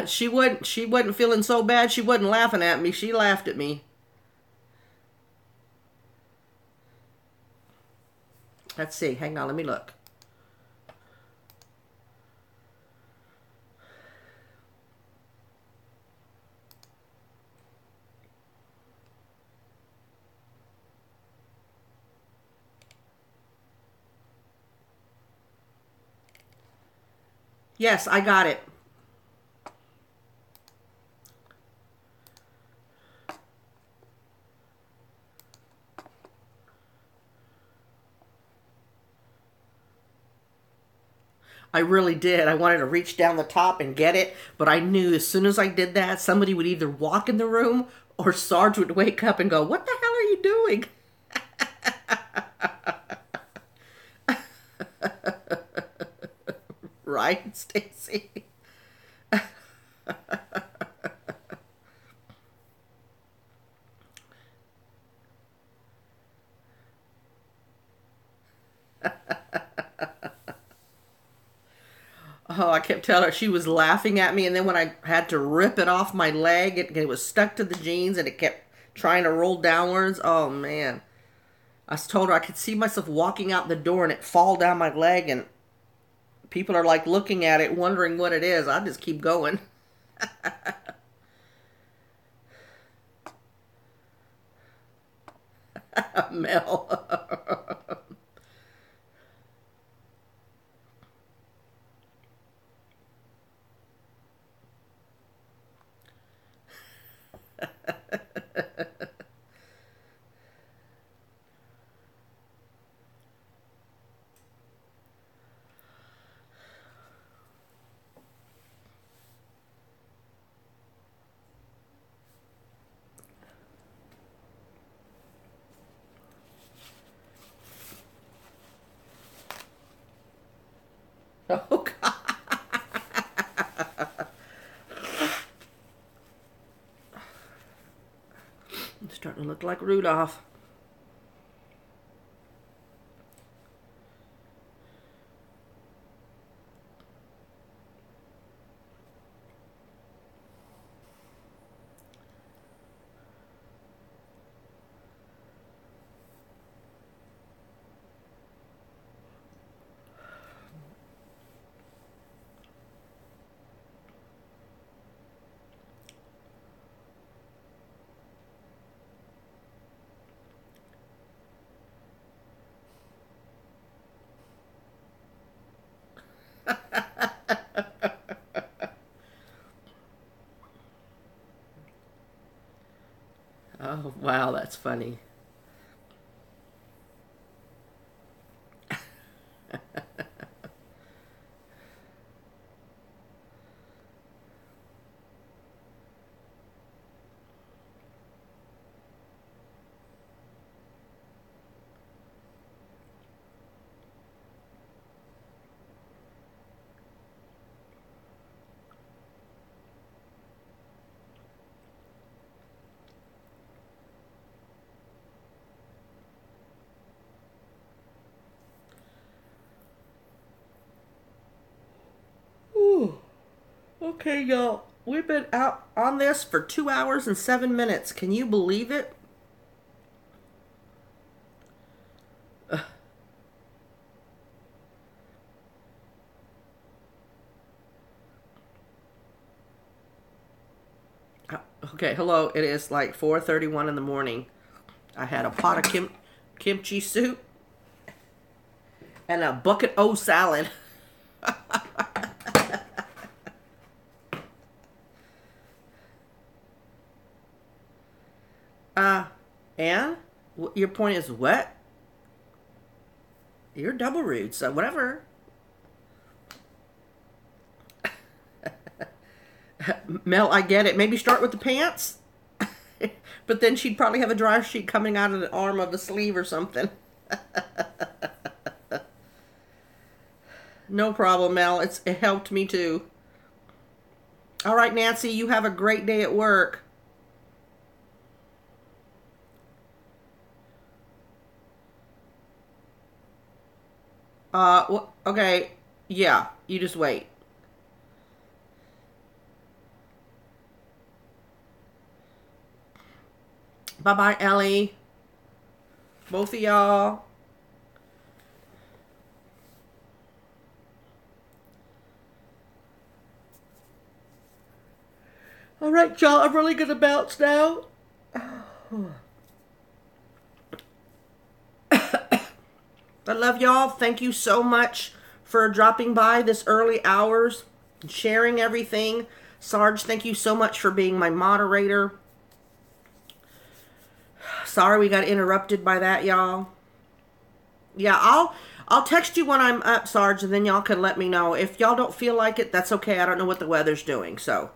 She wasn't feeling so bad. She wasn't laughing at me. She laughed at me. Let's see. Hang on. Let me look. Yes, I got it. I really did. I wanted to reach down the top and get it, but I knew as soon as I did that, somebody would either walk in the room or Sarge would wake up and go, "What the hell are you doing?" Right, Stacy? Oh, I kept telling her she was laughing at me, and then when I had to rip it off my leg, it was stuck to the jeans and it kept trying to roll downwards. Oh, man. I told her I could see myself walking out the door and it fall down my leg, and people are like looking at it, wondering what it is. I just keep going. Mel. Oh, God. I'm starting to look like Rudolph. Oh, wow, that's funny. Okay, y'all. We've been out on this for 2 hours and 7 minutes. Can you believe it? Okay, hello. It is like 4:31 in the morning. I had a pot of kimchi soup and a bucket o salad. And your point is what? You're double rude, so whatever. Mel, I get it. Maybe start with the pants. But then she'd probably have a dryer sheet coming out of the arm of the sleeve or something. No problem, Mel. It helped me too. All right, Nancy, you have a great day at work. Okay. Yeah, you just wait. Bye-bye, Ellie. Both of y'all. All right, y'all. I'm really gonna bounce now. I love y'all. Thank you so much for dropping by this early hours and sharing everything. Sarge, thank you so much for being my moderator. Sorry we got interrupted by that, y'all. Yeah, I'll text you when I'm up, Sarge, and then y'all can let me know. If y'all don't feel like it, that's okay. I don't know what the weather's doing, so.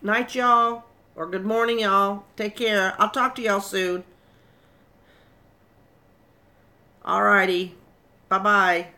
Night, y'all. Or good morning, y'all. Take care. I'll talk to y'all soon. Alrighty. Bye-bye.